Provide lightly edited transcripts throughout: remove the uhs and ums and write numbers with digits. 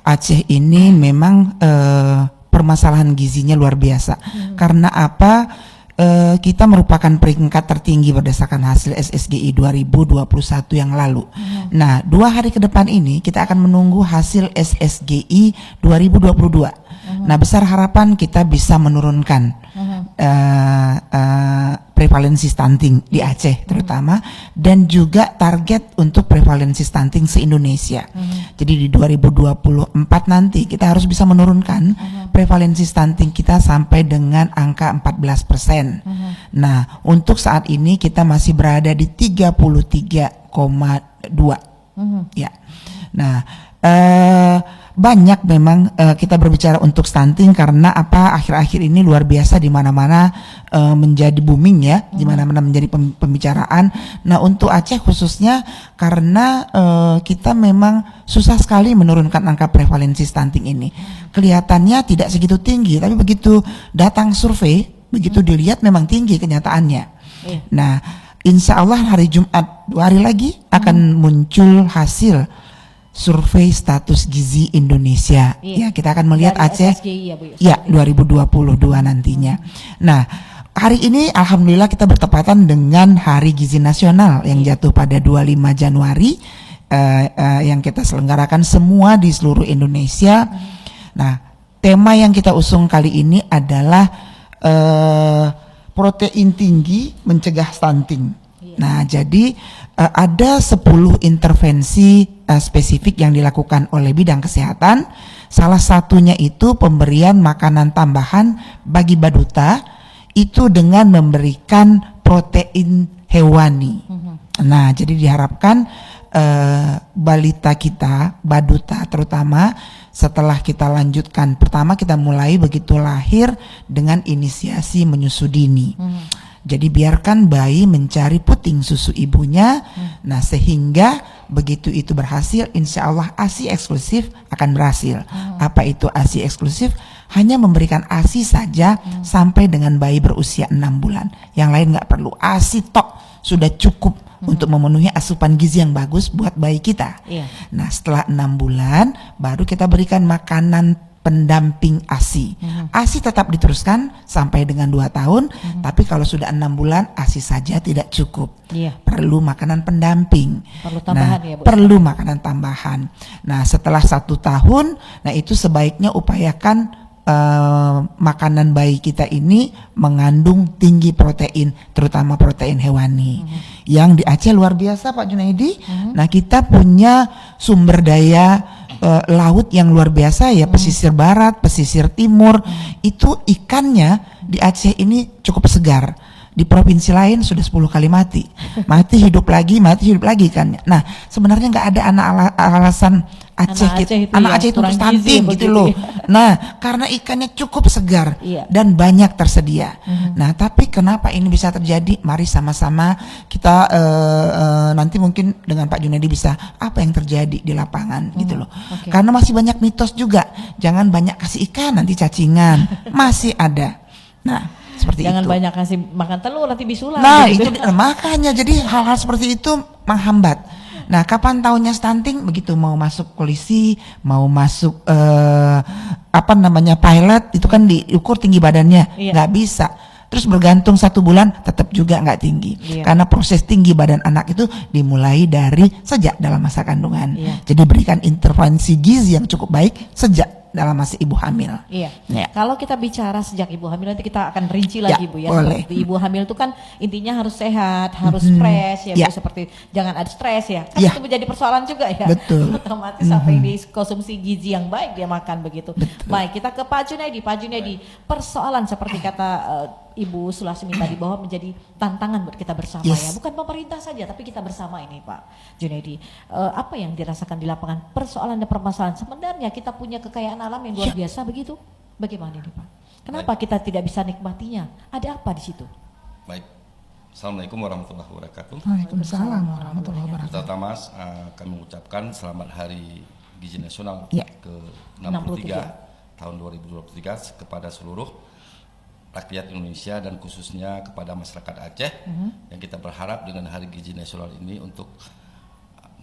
Aceh ini memang permasalahan gizinya luar biasa. Karena apa? Kita merupakan peringkat tertinggi berdasarkan hasil SSGI 2021 yang lalu. Nah, 2 hari ke depan ini kita akan menunggu hasil SSGI 2022. Nah, besar harapan kita bisa menurunkan prevalensi stunting di Aceh terutama, dan juga target untuk prevalensi stunting se-Indonesia. Jadi di 2024 nanti kita harus bisa menurunkan prevalensi stunting kita sampai dengan angka 14%. Nah, untuk saat ini kita masih berada di 33,2. Ya. Nah, banyak memang kita berbicara untuk stunting karena apa, akhir-akhir ini luar biasa di mana-mana menjadi booming ya, di mana-mana menjadi pembicaraan. Nah, untuk Aceh khususnya karena kita memang susah sekali menurunkan angka prevalensi stunting ini. Kelihatannya tidak segitu tinggi, tapi begitu datang survei, begitu dilihat memang tinggi kenyataannya. Nah, insya Allah hari Jumat 2 hari lagi akan muncul hasil survei status gizi Indonesia. Ya, kita akan melihat dari Aceh SSGI, ya, Bu, ya 2022 nantinya. Nah, hari ini alhamdulillah kita bertepatan dengan Hari Gizi Nasional yang jatuh pada 25 Januari yang kita selenggarakan semua di seluruh Indonesia. Nah, tema yang kita usung kali ini adalah protein tinggi mencegah stunting. Nah, jadi ada 10 intervensi spesifik yang dilakukan oleh bidang kesehatan. Salah satunya itu pemberian makanan tambahan bagi baduta itu dengan memberikan protein hewani. Nah, jadi diharapkan balita kita, baduta terutama, setelah kita lanjutkan, pertama kita mulai begitu lahir dengan inisiasi menyusu dini. Jadi biarkan bayi mencari puting susu ibunya. Nah, sehingga begitu itu berhasil, insya Allah ASI eksklusif akan berhasil. Apa itu ASI eksklusif? Hanya memberikan ASI saja sampai dengan bayi berusia 6 bulan. Yang lain nggak perlu. ASI tok sudah cukup untuk memenuhi asupan gizi yang bagus buat bayi kita. Nah, setelah 6 bulan baru kita berikan makanan pendamping ASI. ASI tetap diteruskan sampai dengan 2 tahun, tapi kalau sudah 6 bulan ASI saja tidak cukup. Perlu makanan pendamping. Perlu tambahan, ya, Bu? Perlu makanan tambahan. Nah, setelah 1 tahun, nah itu sebaiknya upayakan makanan bayi kita ini mengandung tinggi protein, terutama protein hewani. Yang di Aceh luar biasa, Pak Junaidi. Nah, kita punya sumber daya laut yang luar biasa ya, pesisir barat, pesisir timur, itu ikannya di Aceh ini cukup segar. Di provinsi lain sudah 10 kali mati hidup lagi ikannya. Nah, sebenarnya nggak ada alasan Aceh itu untuk stunting gitu loh. Nah, karena ikannya cukup segar dan banyak tersedia. Nah, tapi kenapa ini bisa terjadi? Mari sama-sama kita nanti mungkin dengan Pak Junaidi bisa apa yang terjadi di lapangan gitu loh. Karena masih banyak mitos juga. Jangan banyak kasih ikan nanti cacingan. Masih ada. Nah, seperti jangan itu. Banyak kasih makan telur nanti bisulan. Nah, gitu. itu makanya jadi hal-hal seperti itu menghambat. Nah, kapan tahunnya stunting? Begitu mau masuk polisi, mau masuk pilot, itu kan diukur tinggi badannya, nggak bisa. Terus bergantung 1 bulan tetap juga nggak tinggi, karena proses tinggi badan anak itu dimulai dari sejak dalam masa kandungan. Jadi berikan intervensi gizi yang cukup baik sejak dalam masa ibu hamil. Kalau kita bicara sejak ibu hamil, nanti kita akan rinci lagi, Bu, ya. Boleh. Seperti ibu hamil itu kan intinya harus sehat, harus fresh ya, Bu, seperti jangan ada stres ya. Kan itu menjadi persoalan juga ya. Betul. Otomatis sampai dikonsumsi gizi yang baik dia makan begitu. Betul. Baik, kita ke Pak Junaidi. Pak Junaidi, persoalan seperti kata Ibu Sulasmi tadi bahwa menjadi tantangan buat kita bersama ya, bukan pemerintah saja tapi kita bersama ini, Pak Junaidi. Apa yang dirasakan di lapangan, persoalan dan permasalahan? Sebenarnya kita punya kekayaan alam yang luar biasa begitu. Bagaimana ini, Pak? Kenapa kita tidak bisa nikmatinya? Ada apa di situ? Baik. Assalamualaikum warahmatullahi wabarakatuh. Waalaikumsalam warahmatullahi wabarakatuh. Pertama, kami mengucapkan selamat Hari Gizi Nasional ke-63 tahun 2023 kepada seluruh rakyat Indonesia dan khususnya kepada masyarakat Aceh, yang kita berharap dengan Hari Gizi Nasional ini untuk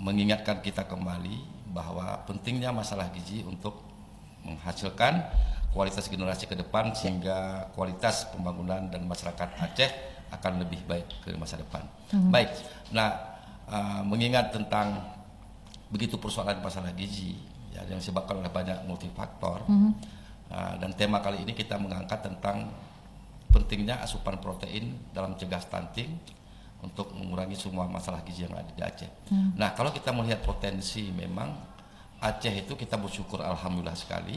mengingatkan kita kembali bahwa pentingnya masalah gizi untuk menghasilkan kualitas generasi ke depan sehingga kualitas pembangunan dan masyarakat Aceh akan lebih baik ke masa depan. Baik, nah mengingat tentang begitu persoalan masalah gizi ya, yang disebabkan oleh banyak multifaktor, dan tema kali ini kita mengangkat tentang pentingnya asupan protein dalam cegah stunting untuk mengurangi semua masalah gizi yang ada di Aceh. Nah, kalau kita melihat potensi, memang Aceh itu kita bersyukur alhamdulillah sekali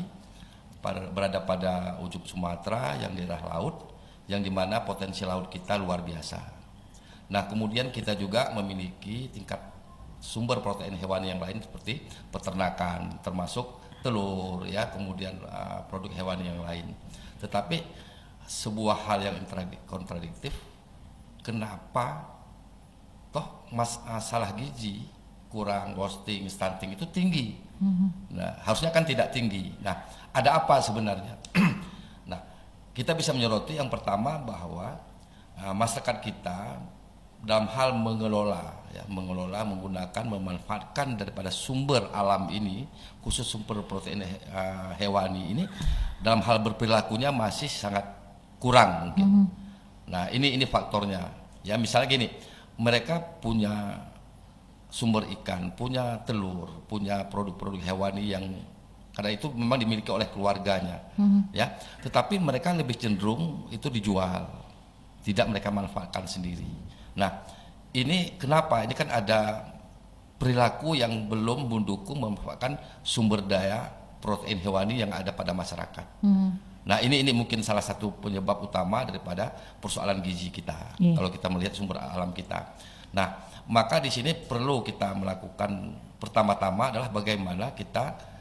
berada pada ujung Sumatera yang daerah laut, yang dimana potensi laut kita luar biasa. Nah, kemudian kita juga memiliki tingkat sumber protein hewani yang lain seperti peternakan, termasuk telur, ya, kemudian produk hewani yang lain. Tetapi sebuah hal yang kontradiktif, kenapa toh masalah gizi kurang, wasting, stunting itu tinggi? Nah, harusnya kan tidak tinggi. Nah, ada apa sebenarnya? Nah, kita bisa menyoroti yang pertama bahwa masyarakat kita dalam hal mengelola, menggunakan, memanfaatkan daripada sumber alam ini, khusus sumber protein hewani ini, dalam hal berperilakunya masih sangat kurang mungkin. Nah, ini faktornya. Ya, misalnya gini, mereka punya sumber ikan, punya telur, punya produk-produk hewani yang karena itu memang dimiliki oleh keluarganya, ya. Tetapi mereka lebih cenderung itu dijual, tidak mereka manfaatkan sendiri. Nah, ini kenapa? Ini kan ada perilaku yang belum mendukung memanfaatkan sumber daya protein hewani yang ada pada masyarakat. Nah, ini mungkin salah satu penyebab utama daripada persoalan gizi kita. Kalau kita melihat sumber alam kita. Nah, maka di sini perlu kita melakukan pertama-tama adalah bagaimana kita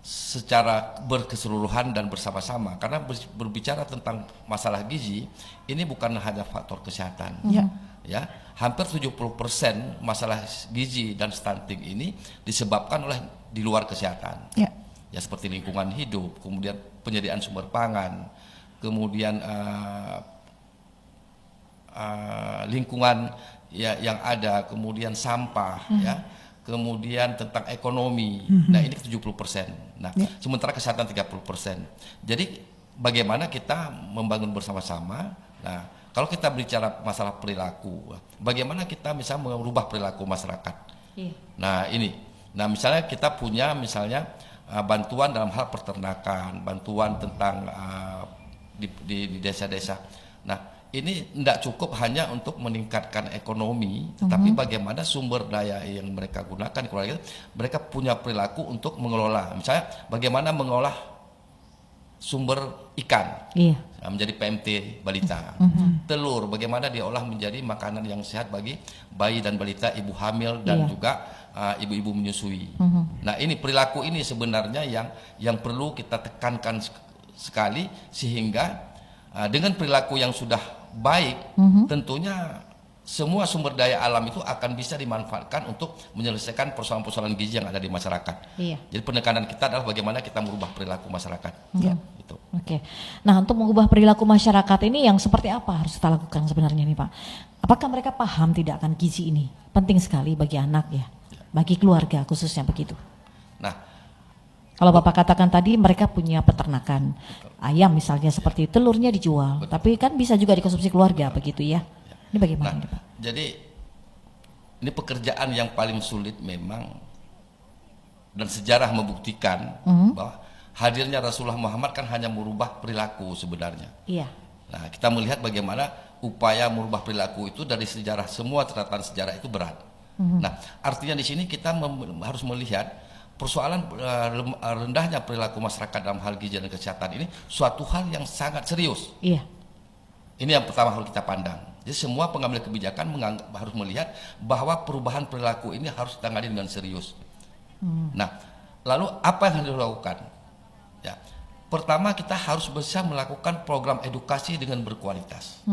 secara berkeseluruhan dan bersama-sama, karena berbicara tentang masalah gizi ini bukan hanya faktor kesehatan. Ya, hampir 70% masalah gizi dan stunting ini disebabkan oleh di luar kesehatan. Ya, seperti lingkungan hidup, kemudian penyediaan sumber pangan, kemudian lingkungan ya yang ada, kemudian sampah, ya, kemudian tentang ekonomi. Nah, ini 70%. Nah, sementara kesehatan 30%. Jadi bagaimana kita membangun bersama-sama? Nah, kalau kita bicara masalah perilaku, bagaimana kita bisa merubah perilaku masyarakat? Nah, ini. Nah, misalnya kita punya bantuan dalam hal peternakan, bantuan tentang di desa-desa. Nah, ini tidak cukup hanya untuk meningkatkan ekonomi, tetapi bagaimana sumber daya yang mereka gunakan, mereka punya perilaku untuk mengelola. Misalnya bagaimana mengolah sumber ikan menjadi PMT balita, telur bagaimana diolah menjadi makanan yang sehat bagi bayi dan balita, ibu hamil dan juga ibu-ibu menyusui. Nah, ini perilaku ini sebenarnya yang perlu kita tekankan sekali, sehingga dengan perilaku yang sudah baik, tentunya semua sumber daya alam itu akan bisa dimanfaatkan untuk menyelesaikan persoalan-persoalan gizi yang ada di masyarakat. Jadi penekanan kita adalah bagaimana kita merubah perilaku masyarakat. Gitu. Oke. Nah, untuk mengubah perilaku masyarakat ini yang seperti apa harus kita lakukan sebenarnya nih Pak? Apakah mereka paham tidak akan gizi ini? Penting sekali bagi anak ya, bagi keluarga khususnya begitu. Nah, kalau Bapak katakan tadi mereka punya peternakan ayam misalnya, seperti telurnya dijual, tapi kan bisa juga dikonsumsi keluarga begitu ya. Ini bagaimana ini Pak? Jadi ini pekerjaan yang paling sulit memang, dan sejarah membuktikan bahwa hadirnya Rasulullah Muhammad kan hanya merubah perilaku sebenarnya. Nah, kita melihat bagaimana upaya merubah perilaku itu dari sejarah, semua catatan sejarah itu berat. Nah, artinya di sini kita harus melihat persoalan rendahnya perilaku masyarakat dalam hal gizi dan kesehatan ini suatu hal yang sangat serius. Ini yang pertama harus kita pandang. Jadi semua pengambil kebijakan harus melihat bahwa perubahan perilaku ini harus ditangani dengan serius. Nah, lalu apa yang harus dilakukan? Ya, pertama kita harus bisa melakukan program edukasi dengan berkualitas.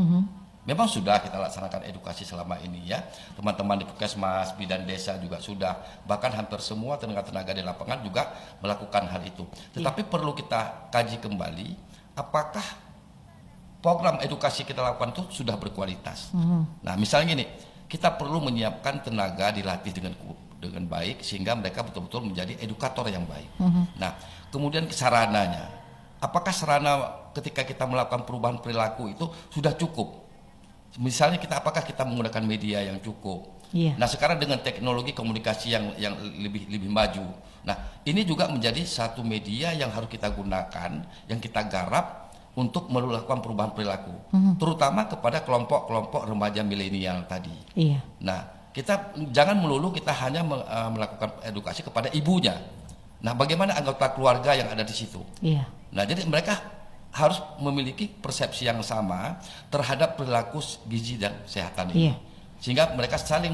Memang sudah kita laksanakan edukasi selama ini ya. Teman-teman di Puskesmas, bidan desa juga sudah. Bahkan hampir semua tenaga-tenaga di lapangan juga melakukan hal itu. Tetapi perlu kita kaji kembali apakah program edukasi kita lakukan itu sudah berkualitas. Nah, misalnya gini, kita perlu menyiapkan tenaga dilatih dengan baik sehingga mereka betul-betul menjadi edukator yang baik. Nah, kemudian sarananya, apakah sarana ketika kita melakukan perubahan perilaku itu sudah cukup? Misalnya apakah kita menggunakan media yang cukup? Nah, sekarang dengan teknologi komunikasi yang lebih maju, nah ini juga menjadi satu media yang harus kita gunakan, yang kita garap untuk melakukan perubahan perilaku, terutama kepada kelompok-kelompok remaja milenial tadi. Nah, kita jangan melulu kita hanya melakukan edukasi kepada ibunya. Nah, bagaimana anggota keluarga yang ada di situ? Nah, jadi mereka harus memiliki persepsi yang sama terhadap perilaku gizi dan kesehatan ini, sehingga mereka saling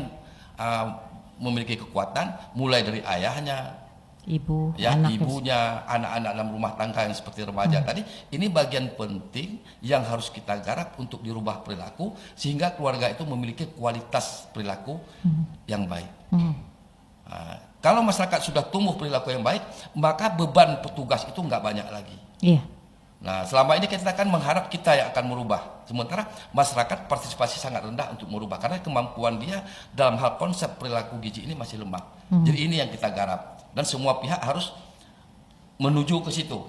memiliki kekuatan, mulai dari ayahnya, ibunya, anak-anak dalam rumah tangga yang seperti remaja tadi. Ini bagian penting yang harus kita garap untuk dirubah perilaku sehingga keluarga itu memiliki kualitas perilaku yang baik. Kalau masyarakat sudah tumbuh perilaku yang baik, maka beban petugas itu nggak banyak lagi. Nah, selama ini kita kan mengharap kita yang akan merubah, sementara masyarakat partisipasi sangat rendah untuk merubah karena kemampuan dia dalam hal konsep perilaku gizi ini masih lemah. Jadi ini yang kita garap dan semua pihak harus menuju ke situ.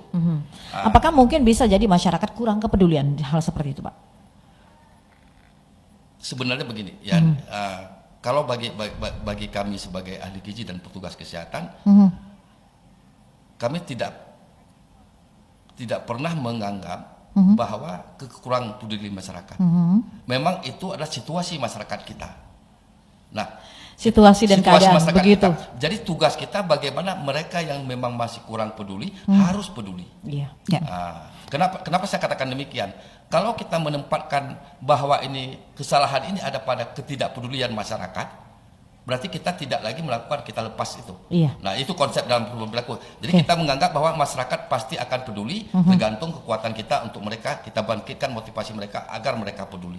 Apakah mungkin bisa jadi masyarakat kurang kepedulian hal seperti itu, Pak? Sebenarnya begini, ya, kalau bagi kami sebagai ahli gizi dan petugas kesehatan, kami tidak pernah menganggap bahwa kekurangan peduli masyarakat. Memang itu adalah situasi masyarakat kita. Nah, situasi dan keadaan begitu. Kita. Jadi tugas kita bagaimana mereka yang memang masih kurang peduli harus peduli. Kenapa saya katakan demikian? Kalau kita menempatkan bahwa ini kesalahan ini ada pada ketidakpedulian masyarakat, berarti kita tidak lagi melakukan, kita lepas itu. Nah, itu konsep dalam perubahan perilaku. Jadi kita menganggap bahwa masyarakat pasti akan peduli, tergantung kekuatan kita untuk mereka, kita bangkitkan motivasi mereka agar mereka peduli.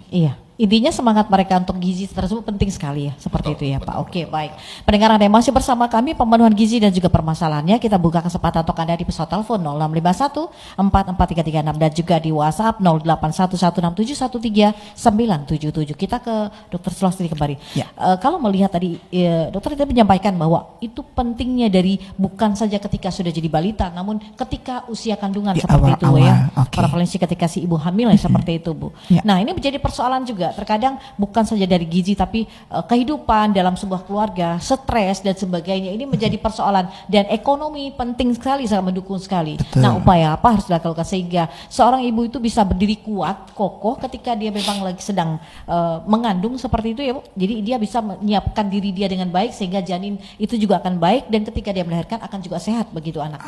Intinya semangat mereka untuk gizi tersebut penting sekali ya, seperti itu ya Pak. Oke, baik. Pendengar Anda masih bersama kami, pemenuhan gizi dan juga permasalahannya. Kita buka kesempatan untuk Anda di pesawat telepon 0651 44336 dan juga di WhatsApp 0811671397. Kita ke Dr. Sulastri kembali. Kalau melihat tadi dokter tadi menyampaikan bahwa itu pentingnya dari bukan saja ketika sudah jadi balita, namun ketika usia kandungan di seperti itu ya. Prevalensi ketika si ibu hamil ya seperti itu Bu. Nah, ini menjadi persoalan juga. Terkadang bukan saja dari gizi tapi kehidupan dalam sebuah keluarga, stres dan sebagainya ini menjadi persoalan, dan ekonomi penting sekali, sangat mendukung sekali. Nah, upaya apa harus dilakukan sehingga seorang ibu itu bisa berdiri kuat, kokoh ketika dia memang lagi sedang mengandung seperti itu ya Bu. Jadi dia bisa menyiapkan diri dia dengan baik sehingga janin itu juga akan baik dan ketika dia melahirkan akan juga sehat begitu anak.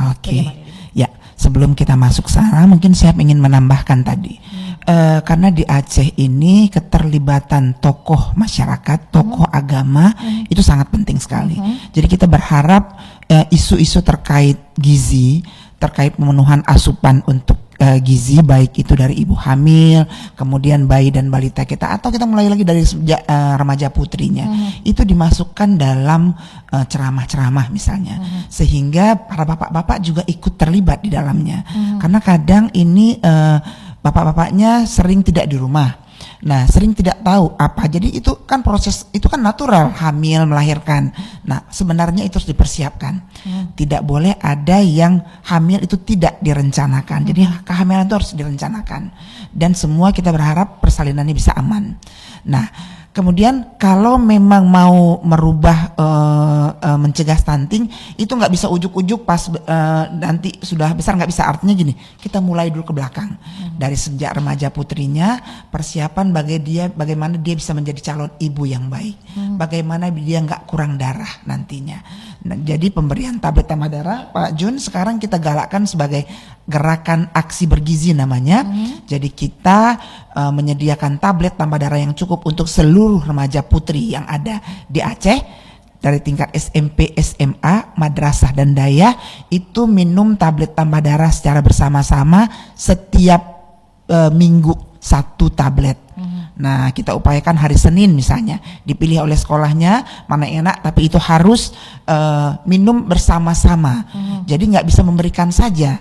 Ya, sebelum kita masuk sana mungkin saya ingin menambahkan tadi. Karena di Aceh ini keterlibatan tokoh masyarakat, tokoh agama itu sangat penting sekali. Jadi kita berharap isu-isu terkait gizi, terkait pemenuhan asupan untuk gizi baik itu dari ibu hamil, kemudian bayi dan balita kita, atau kita mulai lagi dari remaja putrinya, itu dimasukkan dalam ceramah-ceramah misalnya, sehingga para bapak-bapak juga ikut terlibat di dalamnya. Karena kadang ini bapak-bapaknya sering tidak di rumah. Nah, sering tidak tahu apa. Jadi itu kan proses, itu kan natural, hamil, melahirkan. Nah, sebenarnya itu harus dipersiapkan. Tidak boleh ada yang hamil itu tidak direncanakan. Jadi kehamilan itu harus direncanakan. Dan semua kita berharap persalinannya bisa aman. Nah, kemudian kalau memang mau merubah mencegah stunting, itu nggak bisa ujuk-ujuk pas nanti sudah besar, nggak bisa. Artinya gini, kita mulai dulu ke belakang. Dari sejak remaja putrinya, persiapan bagaimana dia bisa menjadi calon ibu yang baik, bagaimana dia nggak kurang darah nantinya. Nah, jadi pemberian tablet tambah darah, Pak Jun, sekarang kita galakkan sebagai gerakan aksi bergizi namanya. Jadi kita menyediakan tablet tambah darah yang cukup untuk seluruh remaja putri yang ada di Aceh, dari tingkat SMP, SMA, madrasah dan daya, itu minum tablet tambah darah secara bersama-sama setiap minggu 1 tablet. Nah, kita upayakan hari Senin misalnya, dipilih oleh sekolahnya mana enak, tapi itu harus minum bersama-sama. Jadi nggak bisa memberikan saja.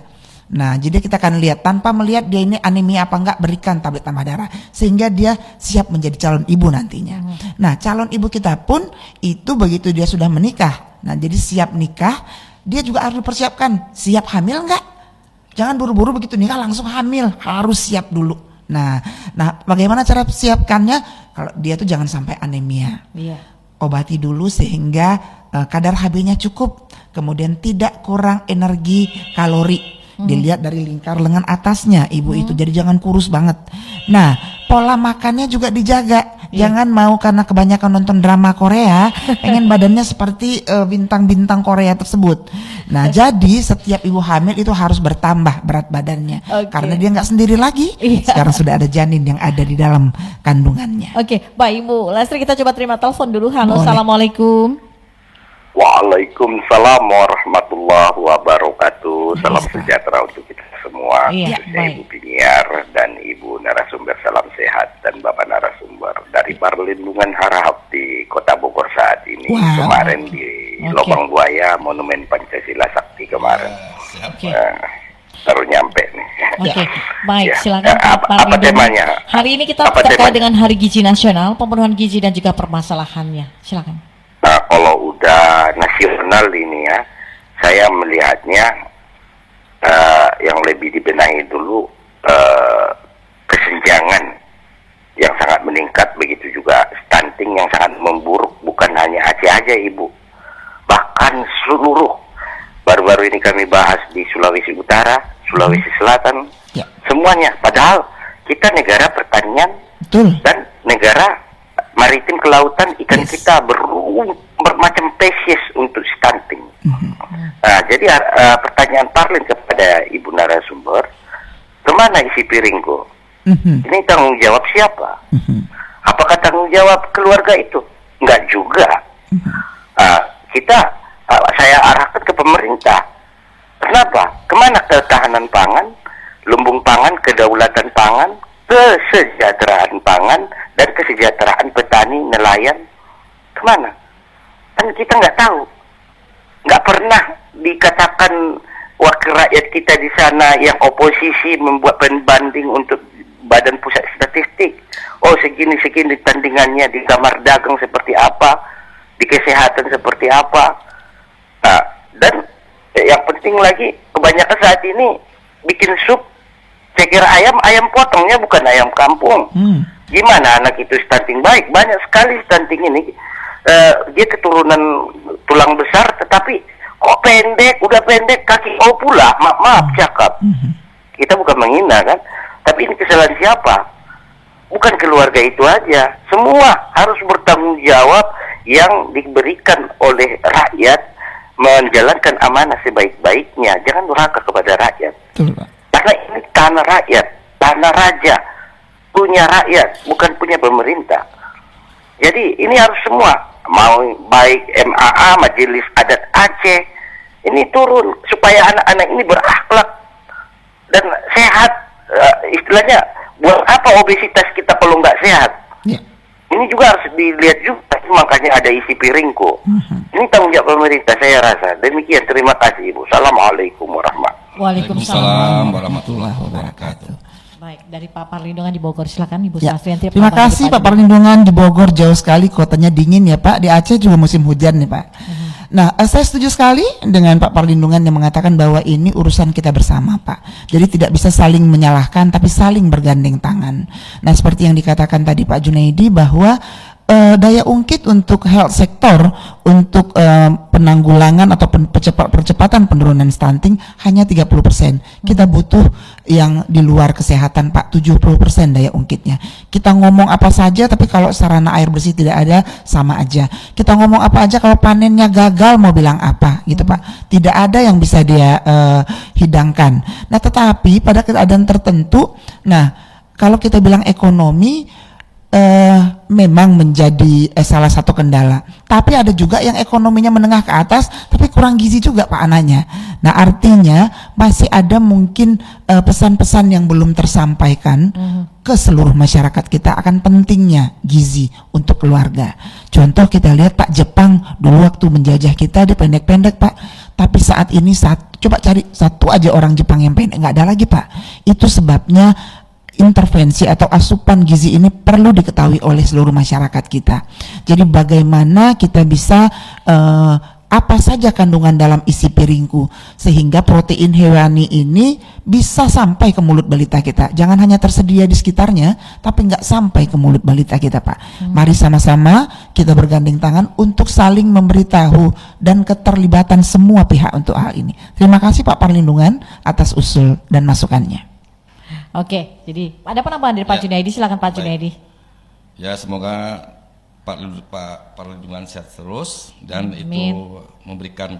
Nah, jadi kita akan lihat tanpa melihat dia ini anemia apa enggak, berikan tablet tambah darah sehingga dia siap menjadi calon ibu nantinya. Nah, calon ibu kita pun itu begitu dia sudah menikah. Nah, jadi siap nikah, dia juga harus dipersiapkan siap hamil enggak? Jangan buru-buru begitu nikah langsung hamil, harus siap dulu. Nah, bagaimana cara siapkannya? Kalau dia tuh jangan sampai anemia. Iya. Obati dulu sehingga kadar HB-nya cukup, kemudian tidak kurang energi kalori. Dilihat dari lingkar lengan atasnya ibu itu, jadi jangan kurus banget. Nah, pola makannya juga dijaga. Jangan mau karena kebanyakan nonton drama Korea pengen badannya seperti bintang-bintang Korea tersebut. Nah, jadi setiap ibu hamil itu harus bertambah berat badannya, karena dia nggak sendiri lagi. Sekarang sudah ada janin yang ada di dalam kandungannya. Baik Ibu Lastri, kita coba terima telepon dulu. Halo, assalamualaikum. Waalaikumsalam warahmatullahi wabarakatuh. Salam sejahtera untuk kita semua, khususnya Ibu Biniar dan Ibu narasumber. Salam sehat dan Bapak narasumber dari Perlindungan Harahap di Kota Bogor saat ini. Kemarin di Lobang Buaya Monumen Pancasila Sakti kemarin. Baru nyampe nih. Baik, silakan Pak apa temanya? Hari ini kita terkait dengan Hari Gizi Nasional, pemenuhan gizi dan juga permasalahannya. Silakan. Nah, kalau udah nasional ini ya, saya melihatnya yang lebih dibenahi dulu kesenjangan yang sangat meningkat, begitu juga stunting yang sangat memburuk, bukan hanya Aceh aja Ibu, bahkan seluruh. Baru-baru ini kami bahas di Sulawesi Utara, Sulawesi Selatan, semuanya. Padahal kita negara pertanian dan negara maritim kelautan, ikan kita bermacam spesies untuk stunting. Nah, jadi pertanyaan Parlin kepada Ibu narasumber, kemana isi piringku? Ini tanggung jawab siapa? Apakah tanggung jawab keluarga itu? Enggak juga. Saya arahkan ke pemerintah. Kenapa? Kemana ketahanan pangan, lumbung pangan, kedaulatan pangan, kesejahteraan pangan, dan kesejahteraan petani, nelayan? Kemana? Kan kita nggak tahu. Nggak pernah dikatakan wakil rakyat kita di sana yang oposisi membuat pembanding untuk Badan Pusat Statistik. Oh, segini-segini tandingannya di kamar dagang seperti apa, di kesehatan seperti apa. Nah, dan yang penting lagi, kebanyakan saat ini bikin sup, saya kira ayam potongnya bukan ayam kampung. Gimana anak itu stunting? Baik, banyak sekali stunting ini. Dia keturunan tulang besar, tetapi kok pendek, udah pendek, kaki pula. Maaf cakap. Kita bukan menghina kan, tapi ini kesalahan siapa? Bukan keluarga itu aja. Semua harus bertanggung jawab yang diberikan oleh rakyat, menjalankan amanah sebaik-baiknya. Jangan durhaka kepada rakyat. Karena ini tanah rakyat, tanah raja, punya rakyat, bukan punya pemerintah. Jadi ini harus semua, mau baik MAA, Majelis Adat Aceh, ini turun supaya anak-anak ini berakhlak dan sehat. Istilahnya, buat apa obesitas kita kalau nggak sehat? Ini juga harus dilihat juga, makanya ada isi piringku. Ini tanggung jawab pemerintah, saya rasa. Demikian, terima kasih Ibu. Assalamualaikum warahmatullahi wabarakatuh. Waalaikumsalam warahmatullahi wabarakatuh. Baik, dari Pak Perlindungan di Bogor, silakan Ibu Sastrianti. Terima kasih Pak Perlindungan di Bogor, jauh sekali kotanya dingin ya Pak. Di Aceh juga musim hujan nih Pak. Nah, saya setuju sekali dengan Pak Perlindungan yang mengatakan bahwa ini urusan kita bersama Pak. Jadi tidak bisa saling menyalahkan, tapi saling bergandeng tangan. Nah, seperti yang dikatakan tadi Pak Junaidi bahwa daya ungkit untuk health sector, untuk penanggulangan atau percepatan penurunan stunting hanya 30%. Kita butuh yang di luar kesehatan Pak, 70% daya ungkitnya. Kita ngomong apa saja tapi kalau sarana air bersih tidak ada, sama aja. Kita ngomong apa aja kalau panennya gagal mau bilang apa gitu Pak. Tidak ada yang bisa dia hidangkan. Nah, tetapi pada keadaan tertentu, nah kalau kita bilang ekonomi, memang menjadi salah satu kendala. Tapi ada juga yang ekonominya menengah ke atas, tapi kurang gizi juga Pak anaknya. Nah artinya masih ada mungkin pesan-pesan yang belum tersampaikan ke seluruh masyarakat kita akan pentingnya gizi untuk keluarga. Contoh kita lihat Pak, Jepang dulu waktu menjajah kita dia pendek-pendek Pak, tapi saat ini coba cari satu aja orang Jepang yang pendek, nggak ada lagi Pak. Itu sebabnya intervensi atau asupan gizi ini perlu diketahui oleh seluruh masyarakat kita. Jadi bagaimana kita bisa apa saja kandungan dalam isi piringku sehingga protein hewani ini bisa sampai ke mulut balita kita. Jangan hanya tersedia di sekitarnya, tapi nggak sampai ke mulut balita kita Pak. Mari sama-sama kita bergandeng tangan untuk saling memberitahu dan keterlibatan semua pihak untuk hal ini. Terima kasih Pak Perlindungan atas usul dan masukannya. Oke, jadi ada penambahan dari Pak Junaidi, silakan Pak Junaidi. Ya, semoga Pak Perlindungan sehat terus dan Amin. itu memberikan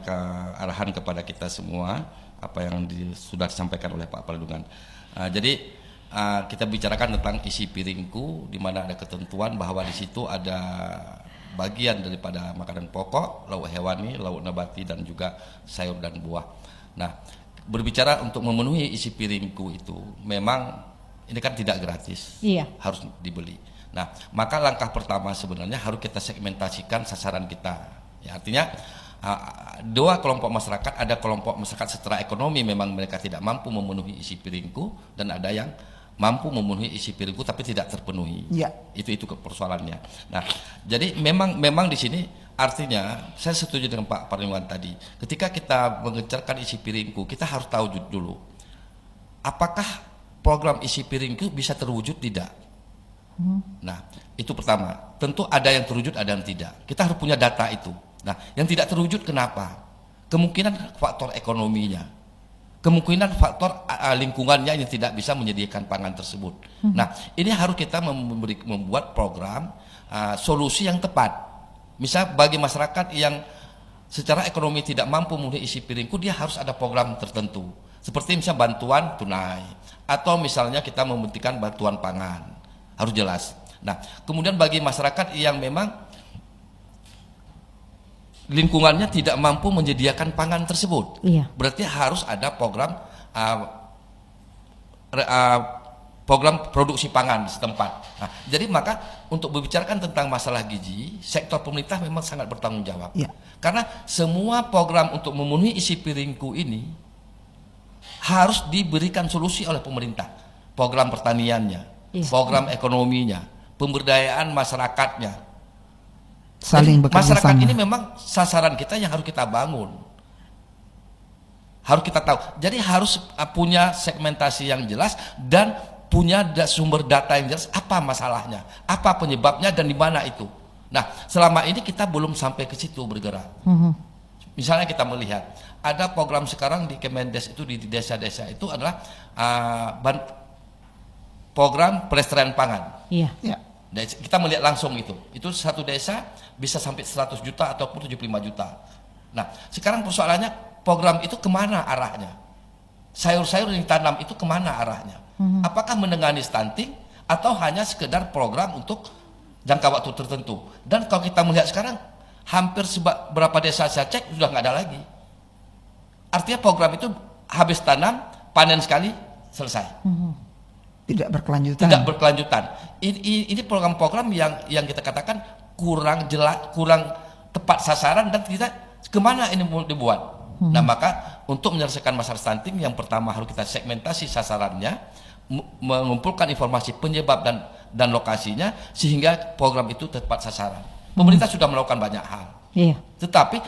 arahan kepada kita semua apa yang sudah disampaikan oleh Pak Perlindungan. Jadi kita bicarakan tentang isi piringku, di mana ada ketentuan bahwa di situ ada bagian daripada makanan pokok, lauk hewani, lauk nabati dan juga sayur dan buah. Nah, berbicara untuk memenuhi isi piringku itu memang ini kan tidak gratis, harus dibeli. Nah, maka langkah pertama sebenarnya harus kita segmentasikan sasaran kita. Ya, artinya dua kelompok masyarakat, ada kelompok masyarakat secara ekonomi memang mereka tidak mampu memenuhi isi piringku dan ada yang mampu memenuhi isi piringku tapi tidak terpenuhi. Ya. Itu persoalannya. Nah, jadi memang di sini artinya saya setuju dengan Pak Perlindungan tadi. Ketika kita mengejarkan isi piringku, kita harus tahu dulu apakah program isi piringku bisa terwujud tidak. Nah, itu pertama. Tentu ada yang terwujud, ada yang tidak. Kita harus punya data itu. Nah, yang tidak terwujud kenapa? Kemungkinan faktor ekonominya, kemungkinan faktor lingkungannya yang tidak bisa menyediakan pangan tersebut. Nah, ini harus kita membuat program solusi yang tepat. Misal bagi masyarakat yang secara ekonomi tidak mampu memenuhi isi piringku, dia harus ada program tertentu. Seperti misalnya bantuan tunai, atau misalnya kita memberikan bantuan pangan, harus jelas. Nah, kemudian bagi masyarakat yang memang lingkungannya tidak mampu menyediakan pangan tersebut, berarti harus ada program program produksi pangan setempat. Nah, jadi maka untuk membicarakan tentang masalah gizi, sektor pemerintah memang sangat bertanggung jawab. Karena semua program untuk memenuhi isi piringku ini harus diberikan solusi oleh pemerintah. Program pertaniannya, program ekonominya, pemberdayaan masyarakatnya. Saling bekerja masyarakat sama. ini memang sasaran kita yang harus kita bangun. Harus kita tahu. Jadi harus punya segmentasi yang jelas dan punya sumber data yang jelas apa masalahnya, apa penyebabnya dan di mana itu. Nah, selama ini kita belum sampai ke situ bergerak. Misalnya kita melihat ada program sekarang di Kemendes itu di desa-desa itu adalah program pelestarian pangan. Kita melihat langsung itu satu desa bisa sampai 100 juta ataupun 75 juta. Nah, sekarang persoalannya program itu kemana arahnya? Sayur-sayur yang ditanam itu kemana arahnya? Apakah menangani stunting atau hanya sekedar program untuk jangka waktu tertentu? Dan kalau kita melihat sekarang hampir berapa desa saya cek sudah nggak ada lagi. Artinya program itu habis tanam, panen sekali, selesai. Tidak berkelanjutan. Tidak berkelanjutan. Ini program-program yang kita katakan kurang jelas, kurang tepat sasaran dan kita kemana ini mau dibuat? Nah, maka untuk menyelesaikan masalah stunting yang pertama harus kita segmentasi sasarannya, mengumpulkan informasi penyebab dan lokasinya sehingga program itu tepat sasaran. Pemerintah sudah melakukan banyak hal, tetapi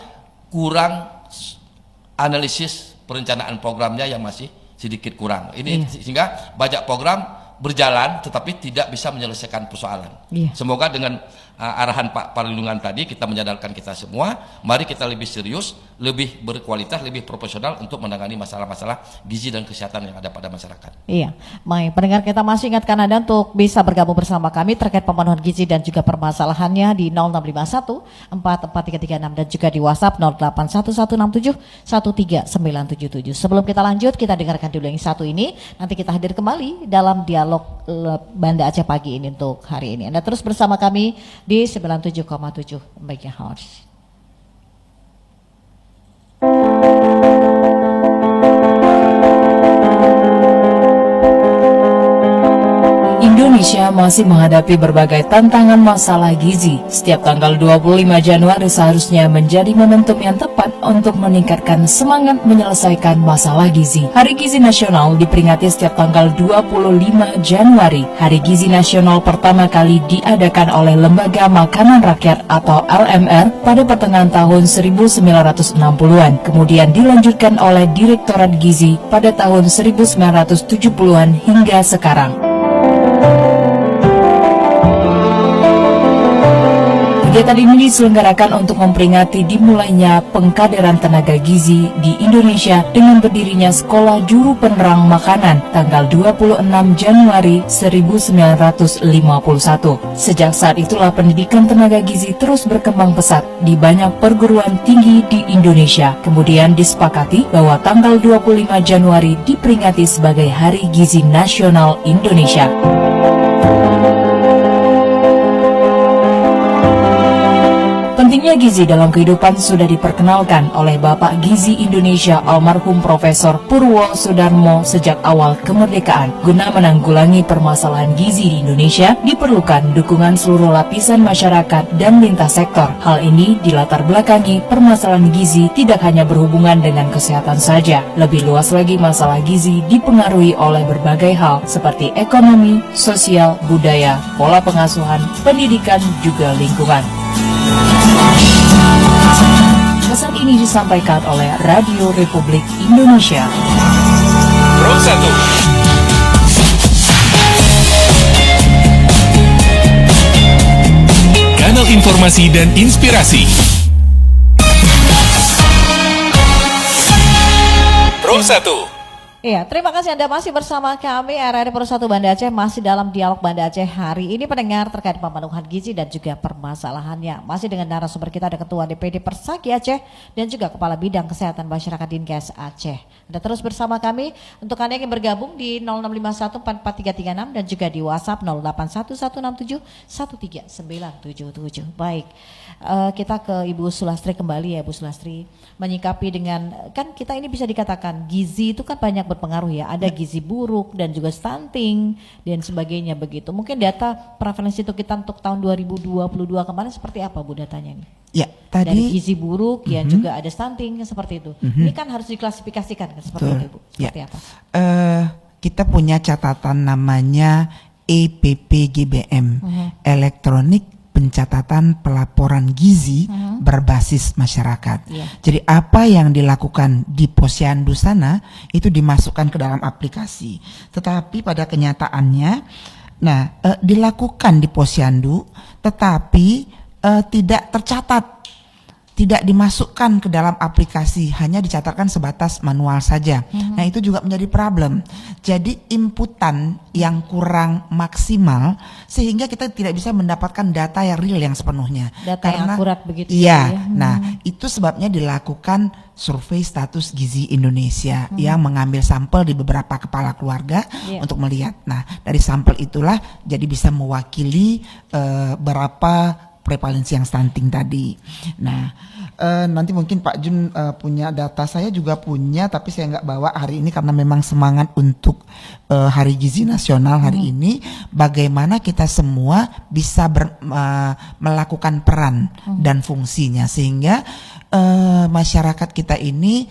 kurang analisis perencanaan programnya yang masih sedikit kurang. Ini sehingga banyak program berjalan tetapi tidak bisa menyelesaikan persoalan. Semoga dengan arahan Pak Perlindungan tadi kita menyadarkan kita semua, mari kita lebih serius, lebih berkualitas, lebih profesional untuk menangani masalah-masalah gizi dan kesehatan yang ada pada masyarakat. Baik, pendengar kita masih ingatkan Anda untuk bisa bergabung bersama kami terkait pemenuhan gizi dan juga permasalahannya di 0651 44336 dan juga di WhatsApp 081167 13977. Sebelum kita lanjut, kita dengarkan dulu yang satu ini, nanti kita hadir kembali dalam dialog Banda Aceh pagi ini untuk hari ini. Anda terus bersama kami di 97,7 MHz. Indonesia masih menghadapi berbagai tantangan masalah gizi. Setiap tanggal 25 Januari seharusnya menjadi momentum yang tepat untuk meningkatkan semangat menyelesaikan masalah gizi. Hari Gizi Nasional diperingati setiap tanggal 25 Januari. Hari Gizi Nasional pertama kali diadakan oleh Lembaga Makanan Rakyat atau LMR pada pertengahan tahun 1960-an. Kemudian dilanjutkan oleh Direktorat Gizi pada tahun 1970-an hingga sekarang. Kegiatan ini diselenggarakan untuk memperingati dimulainya pengkaderan tenaga gizi di Indonesia dengan berdirinya Sekolah Juru Penerang Makanan tanggal 26 Januari 1951. Sejak saat itulah pendidikan tenaga gizi terus berkembang pesat di banyak perguruan tinggi di Indonesia. Kemudian disepakati bahwa tanggal 25 Januari diperingati sebagai Hari Gizi Nasional Indonesia. Pentingnya gizi dalam kehidupan sudah diperkenalkan oleh Bapak Gizi Indonesia almarhum Profesor Purwo Sudarmo sejak awal kemerdekaan. Guna menanggulangi permasalahan gizi di Indonesia, diperlukan dukungan seluruh lapisan masyarakat dan lintas sektor. Hal ini dilatar belakangi permasalahan gizi tidak hanya berhubungan dengan kesehatan saja. Lebih luas lagi masalah gizi dipengaruhi oleh berbagai hal seperti ekonomi, sosial, budaya, pola pengasuhan, pendidikan, juga lingkungan. Pesan ini disampaikan oleh Radio Republik Indonesia. Pro 1 Kanal informasi dan inspirasi. Pro 1. Iya, terima kasih Anda masih bersama kami RRI Pro 1 Banda Aceh, masih dalam dialog Banda Aceh hari ini pendengar terkait pemenuhan gizi dan juga permasalahannya. Masih dengan narasumber kita ada Ketua DPD Persaki Aceh dan juga Kepala Bidang Kesehatan Masyarakat Dinkes Aceh. Anda terus bersama kami untuk Anda yang bergabung di 0651443336 dan juga di WhatsApp 0811671397. Baik, kita ke Ibu Sulastri kembali ya, Bu Sulastri. Menyikapi dengan, kan kita ini bisa dikatakan gizi itu kan banyak berpengaruh ya, ada gizi buruk dan juga stunting dan sebagainya begitu. Mungkin data prevalensi itu kita untuk tahun 2022 kemarin seperti apa Bu datanya nih? Ya, tadi dari gizi buruk ya juga ada stunting seperti itu. Ini kan harus diklasifikasikan kan seperti itu Bu. Seperti apa? Kita punya catatan namanya EPPGBM, Elektronik Pencatatan Pelaporan Gizi berbasis masyarakat. Jadi apa yang dilakukan di Posyandu sana itu dimasukkan ke dalam aplikasi. Tetapi pada kenyataannya, dilakukan di Posyandu, tetapi tidak tercatat, tidak dimasukkan ke dalam aplikasi, hanya dicatatkan sebatas manual saja. Nah itu juga menjadi problem. Jadi inputan yang kurang maksimal sehingga kita tidak bisa mendapatkan data yang real yang sepenuhnya. Data yang akurat begitu. Iya. Nah itu sebabnya dilakukan survei status gizi Indonesia yang mengambil sampel di beberapa kepala keluarga untuk melihat. Nah dari sampel itulah jadi bisa mewakili berapa prevalensi yang stunting tadi. Nah, nanti mungkin Pak Jun punya data, saya juga punya, tapi saya nggak bawa hari ini karena memang semangat untuk Hari Gizi Nasional hari ini. Bagaimana kita semua bisa melakukan peran dan fungsinya sehingga masyarakat kita ini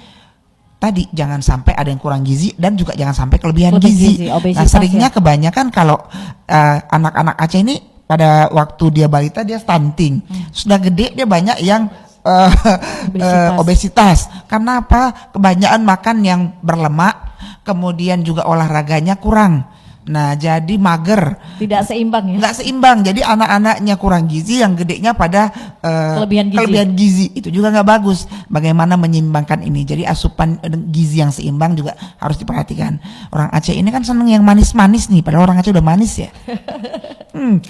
tadi jangan sampai ada yang kurang gizi dan juga jangan sampai kelebihan gizi. Nah, seringnya kebanyakan kalau anak-anak Aceh ini pada waktu dia balita dia stunting, sudah gede dia banyak yang obesitas. Karena apa? Kebanyakan makan yang berlemak, kemudian juga olahraganya kurang. Nah jadi mager, tidak seimbang ya? Nggak seimbang, jadi anak-anaknya kurang gizi, yang gedenya pada kelebihan gizi. Itu juga nggak bagus. Bagaimana menyeimbangkan ini? Jadi asupan gizi yang seimbang juga harus diperhatikan. Orang Aceh ini kan seneng yang manis-manis nih, padahal orang Aceh udah manis ya.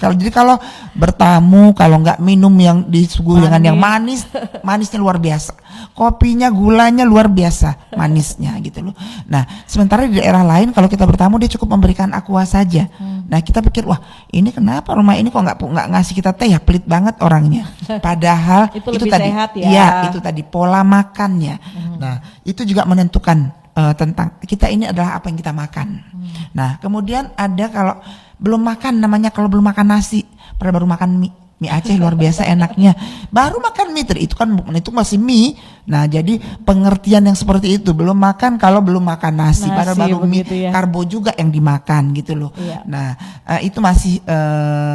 Kalau bertamu, kalau nggak minum yang disuguhi dengan yang manis, manisnya luar biasa. Kopinya, gulanya luar biasa, manisnya gitu loh. Nah sementara di daerah lain kalau kita bertamu dia cukup memberikan aku aqua saja. Nah kita pikir, wah ini kenapa rumah ini kok nggak ngasih kita teh ya, pelit banget orangnya. Padahal itu itu lebih tadi, sehat ya. iya itu tadi pola makannya. Nah itu juga menentukan tentang kita ini adalah apa yang kita makan. Nah kemudian ada kalau belum makan, namanya kalau belum makan nasi, pada baru makan mie Aceh luar biasa enaknya. Baru makan mie itu kan itu masih mie. Nah, jadi pengertian yang seperti itu, belum makan kalau belum makan nasi, padahal baru mie ya. karbo juga yang dimakan gitu loh. Iya. Nah, itu masih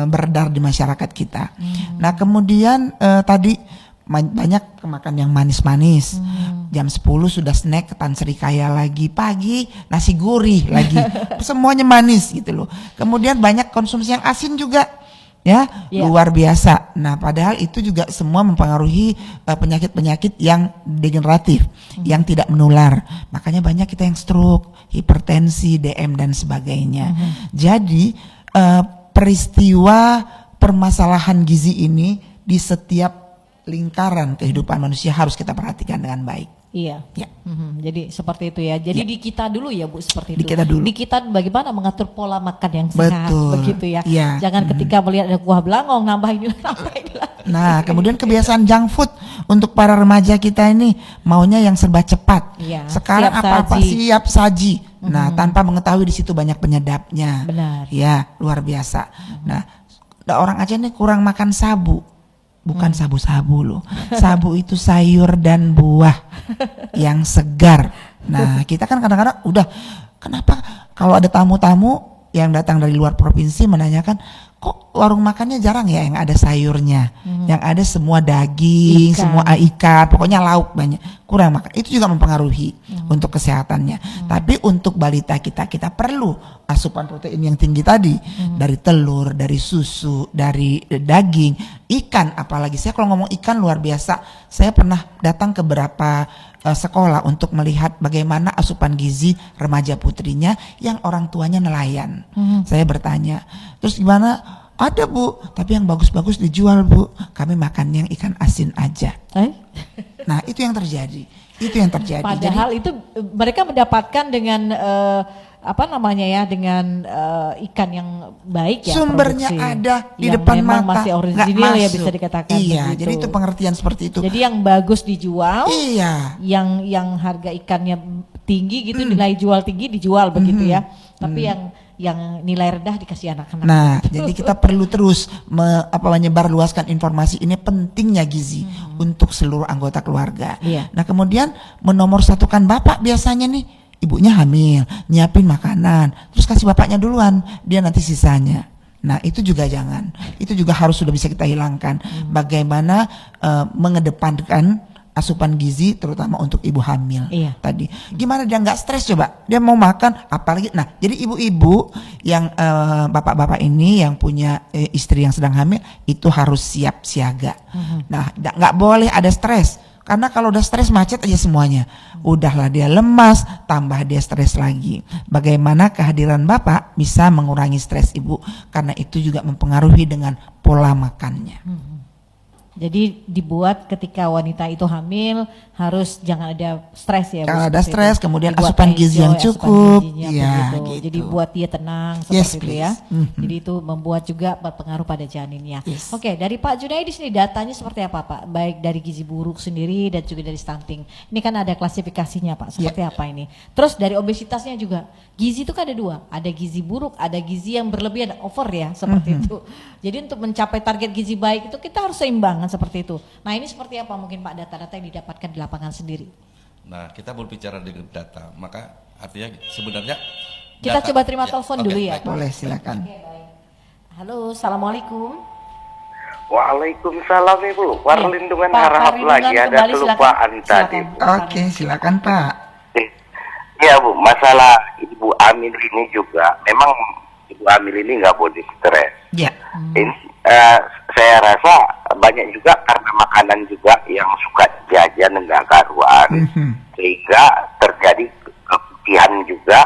beredar di masyarakat kita. Nah, kemudian tadi banyak kemakan yang manis-manis. Jam 10 sudah snack ketan serikaya lagi, pagi nasi gurih lagi. Semuanya manis gitu loh. Kemudian banyak konsumsi yang asin juga. Ya, luar biasa. Nah, padahal itu juga semua mempengaruhi penyakit-penyakit yang degeneratif, yang tidak menular. Makanya banyak kita yang stroke, hipertensi, DM dan sebagainya. Jadi peristiwa permasalahan gizi ini di setiap lingkaran kehidupan manusia harus kita perhatikan dengan baik. Iya. Ya. Jadi seperti itu ya. Jadi di kita dulu ya Bu, seperti itu. Di kita dulu. Di kita bagaimana mengatur pola makan yang sehat. Betul. Begitu ya. Ya. Jangan ketika melihat ada kuah belangong nambah ini lah. Nah, kemudian kebiasaan junk food untuk para remaja kita ini maunya yang serba cepat. Iya, Sekarang siap apa-apa saji. siap saji. Nah, tanpa mengetahui di situ banyak penyedapnya. Benar. Ya, luar biasa. Nah, orang Aceh ini kurang makan sabu. Bukan sabu-sabu loh. Sabu itu sayur dan buah yang segar. Nah, kita kan kadang-kadang udah, kenapa kalau ada tamu-tamu yang datang dari luar provinsi menanyakan, kok warung makannya jarang ya yang ada sayurnya, yang ada semua daging, semua ikan, pokoknya lauk banyak, kurang makan. Itu juga mempengaruhi untuk kesehatannya. Tapi untuk balita kita perlu asupan protein yang tinggi tadi, dari telur, dari susu, dari daging, ikan. Apalagi saya kalau ngomong ikan luar biasa, saya pernah datang ke beberapa sekolah untuk melihat bagaimana asupan gizi remaja putrinya yang orang tuanya nelayan. Saya bertanya, terus gimana? Ada Bu, tapi yang bagus-bagus dijual Bu. Kami makan yang ikan asin aja. Nah itu yang terjadi. Padahal jadi, itu mereka mendapatkan dengan dengan ikan yang baik ya. Sumbernya produksi. ada di yang depan memang mata. masih original ya bisa dikatakan. Iya, begitu. jadi itu pengertian seperti itu. Jadi yang bagus dijual. Iya. Yang harga ikannya tinggi gitu, nilai jual tinggi dijual begitu ya. Tapi yang nilai rendah dikasih anak-anak. Nah, jadi kita perlu terus menyebarluaskan informasi ini, pentingnya gizi untuk seluruh anggota keluarga. Iya. Nah, kemudian menomorsatukan bapak biasanya nih, ibunya hamil, nyiapin makanan, terus kasih bapaknya duluan, dia nanti sisanya. Nah, itu juga jangan. Itu juga harus sudah bisa kita hilangkan. Bagaimana mengedepankan asupan gizi terutama untuk ibu hamil tadi. Gimana dia nggak stres coba? Dia mau makan apalagi. Nah, jadi ibu-ibu yang bapak-bapak ini yang punya istri yang sedang hamil itu harus siap siaga. Nah, nggak boleh ada stres. Karena kalau udah stres macet aja semuanya. Udahlah dia lemas, tambah dia stres lagi. Bagaimana kehadiran bapak bisa mengurangi stres ibu? Karena itu juga mempengaruhi dengan pola makannya. Jadi dibuat ketika wanita itu hamil harus jangan ada stres ya. Jangan ada stres, kemudian dibuat asupan gizi yang cukup. Ya, gitu. Jadi buat dia tenang seperti itu ya. Please. Jadi itu membuat juga berpengaruh pada janinnya. Yes. Oke, dari Pak Junaidi sini datanya seperti apa Pak? Baik dari gizi buruk sendiri dan juga dari stunting. Ini kan ada klasifikasinya Pak. Seperti apa ini? Terus dari obesitasnya juga. Gizi itu kan ada dua, ada gizi buruk, ada gizi yang berlebih, ada over ya, seperti itu. Jadi untuk mencapai target gizi baik itu kita harus seimbangan seperti itu. Nah ini seperti apa mungkin Pak data-data yang didapatkan di lapangan sendiri? Nah kita berbicara dengan data, maka artinya sebenarnya kita data, coba terima telepon dulu ya. baik. Boleh, silakan. Oke, baik. Halo, assalamualaikum. Waalaikumsalam Ibu. Warlindungan Pak, harap Parlindungan lagi ada kembali, kelupaan silakan. tadi. Silakan. Oke, silakan Pak. Ya Bu, masalah ibu hamil ini juga memang ibu hamil ini nggak boleh stres. Ya. Ini saya rasa banyak juga karena makanan juga yang suka jajan nggak karuan, sehingga terjadi keputihan juga.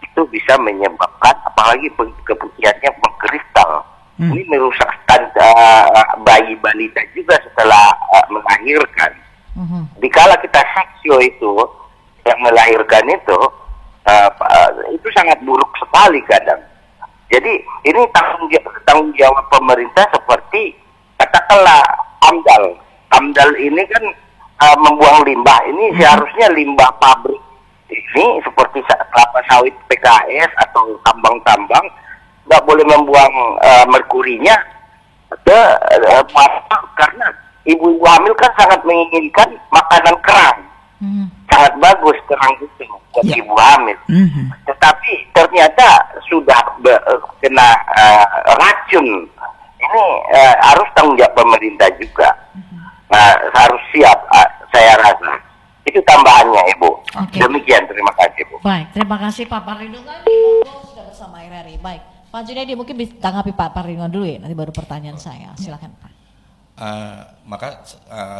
Itu bisa menyebabkan apalagi keputihannya mengkristal. Ini merusak bayi balita juga setelah melahirkan. Dikala kita seksio itu yang melahirkan itu sangat buruk sekali kadang. Jadi ini tanggung jawab pemerintah seperti katakanlah AMDAL. AMDAL ini kan membuang limbah. Ini seharusnya limbah pabrik ini seperti kelapa sawit PKS atau tambang-tambang nggak boleh membuang merkurinya ke karena ibu-ibu hamil kan sangat menginginkan makanan kerang. Sangat bagus kerang itu buat ibu hamil. Tetapi ternyata sudah kena racun. Ini harus tanggung jawab pemerintah juga. Harus siap, saya rasa. Itu tambahannya, Ibu. Okay. Demikian, terima kasih, Bu. Baik, terima kasih Pak Parlindungan. Sudah bersama RRI. Baik, Pak Junedi mungkin bisa tanggapi Pak Parlindungan dulu ya, nanti baru pertanyaan saya. Silakan Pak.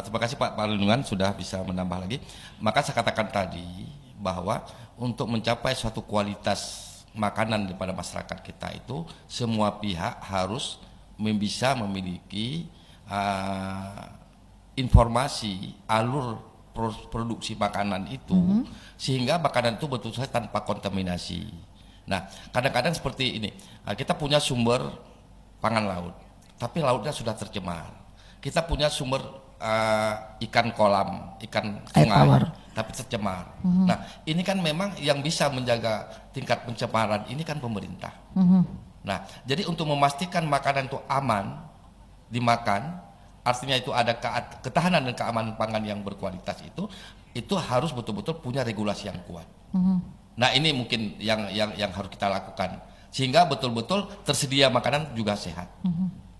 Terima kasih Pak Parlindungan sudah bisa menambah lagi. Maka saya katakan tadi bahwa untuk mencapai suatu kualitas makanan daripada masyarakat kita itu semua pihak harus bisa memiliki informasi alur produksi makanan itu sehingga makanan itu betul-betul tanpa kontaminasi. Nah, kadang-kadang seperti ini, kita punya sumber pangan laut, tapi lautnya sudah tercemar. Kita punya sumber ikan kolam, ikan sungai, tapi tercemar. Nah, ini kan memang yang bisa menjaga tingkat pencemaran ini kan pemerintah. Nah, jadi untuk memastikan makanan itu aman dimakan, artinya itu ada ketahanan dan keamanan pangan yang berkualitas itu harus betul-betul punya regulasi yang kuat. Nah, ini mungkin yang harus kita lakukan sehingga betul-betul tersedia makanan juga sehat.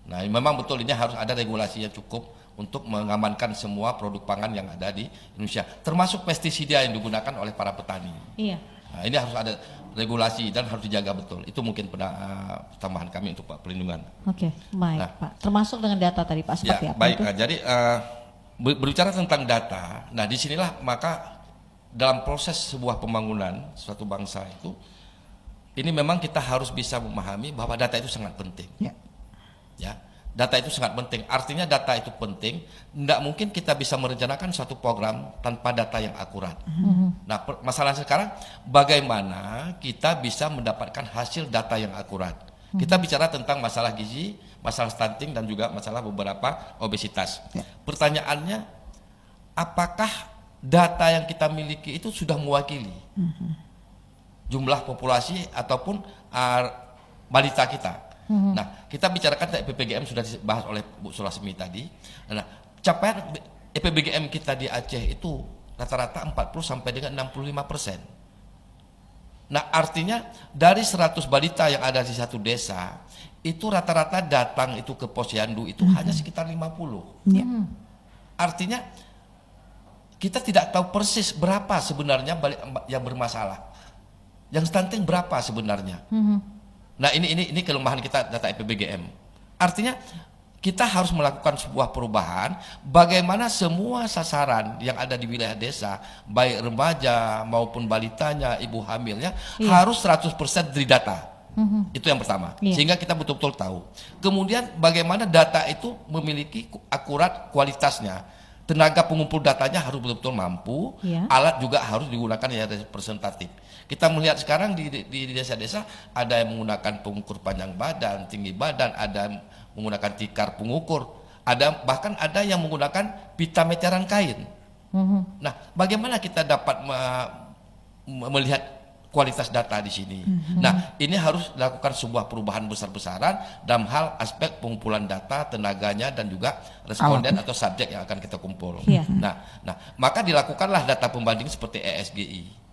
Nah, memang betul ini harus ada regulasi yang cukup untuk mengamankan semua produk pangan yang ada di Indonesia, termasuk pestisida yang digunakan oleh para petani. Iya. Nah, ini harus ada regulasi dan harus dijaga betul. Itu mungkin tambahan kami untuk Pak Perlindungan. Oke, baik Pak. Termasuk dengan data tadi Pak, seperti apa baik, itu? Jadi berbicara tentang data, nah disinilah maka dalam proses sebuah pembangunan suatu bangsa itu, ini memang kita harus bisa memahami bahwa data itu sangat penting. Ya, data itu sangat penting. Artinya data itu penting. Tidak mungkin kita bisa merencanakan suatu program tanpa data yang akurat. Nah, masalah sekarang bagaimana kita bisa mendapatkan hasil data yang akurat. Kita bicara tentang masalah gizi, masalah stunting dan juga masalah beberapa obesitas. Pertanyaannya, apakah data yang kita miliki itu sudah mewakili jumlah populasi ataupun balita kita? Nah, kita bicarakan EPBGM sudah dibahas oleh Bu Sulasmi tadi. Nah, capaian EPBGM kita di Aceh itu rata-rata 40 sampai dengan 65%. Nah, artinya dari 100 balita yang ada di satu desa, itu rata-rata datang itu ke Posyandu itu hanya sekitar 50. Artinya kita tidak tahu persis berapa sebenarnya yang bermasalah. Yang stunting berapa sebenarnya. Nah, ini kelemahan kita data EPBGM. Artinya kita harus melakukan sebuah perubahan bagaimana semua sasaran yang ada di wilayah desa, baik remaja maupun balitanya, ibu hamilnya harus 100% dari data. Itu yang pertama. Sehingga kita betul-betul tahu. Kemudian bagaimana data itu memiliki akurat kualitasnya. Tenaga pengumpul datanya harus betul-betul mampu, alat juga harus digunakan yang representatif. Kita melihat sekarang di desa-desa ada yang menggunakan pengukur panjang badan, tinggi badan, ada yang menggunakan tikar pengukur, bahkan ada yang menggunakan pita meteran kain. Nah, bagaimana kita dapat melihat kualitas data di sini? Nah, ini harus dilakukan sebuah perubahan besar-besaran dalam hal aspek pengumpulan data, tenaganya dan juga responden atau subjek yang akan kita kumpul. Nah, maka dilakukanlah data pembanding seperti ESGI.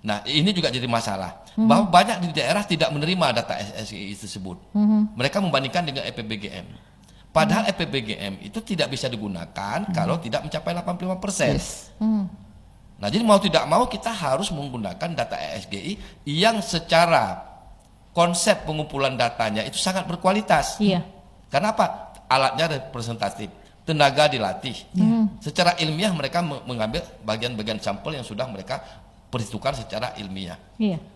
Nah, ini juga jadi masalah bahwa banyak di daerah tidak menerima data ESGI tersebut. Mereka membandingkan dengan EPBGM. Padahal EPBGM itu tidak bisa digunakan kalau tidak mencapai 85%. Nah, jadi mau tidak mau kita harus menggunakan data ESGI yang secara konsep pengumpulan datanya itu sangat berkualitas. Karena apa? Alatnya representatif, tenaga dilatih. Secara ilmiah mereka mengambil bagian-bagian sampel yang sudah mereka perhitungkan secara ilmiah.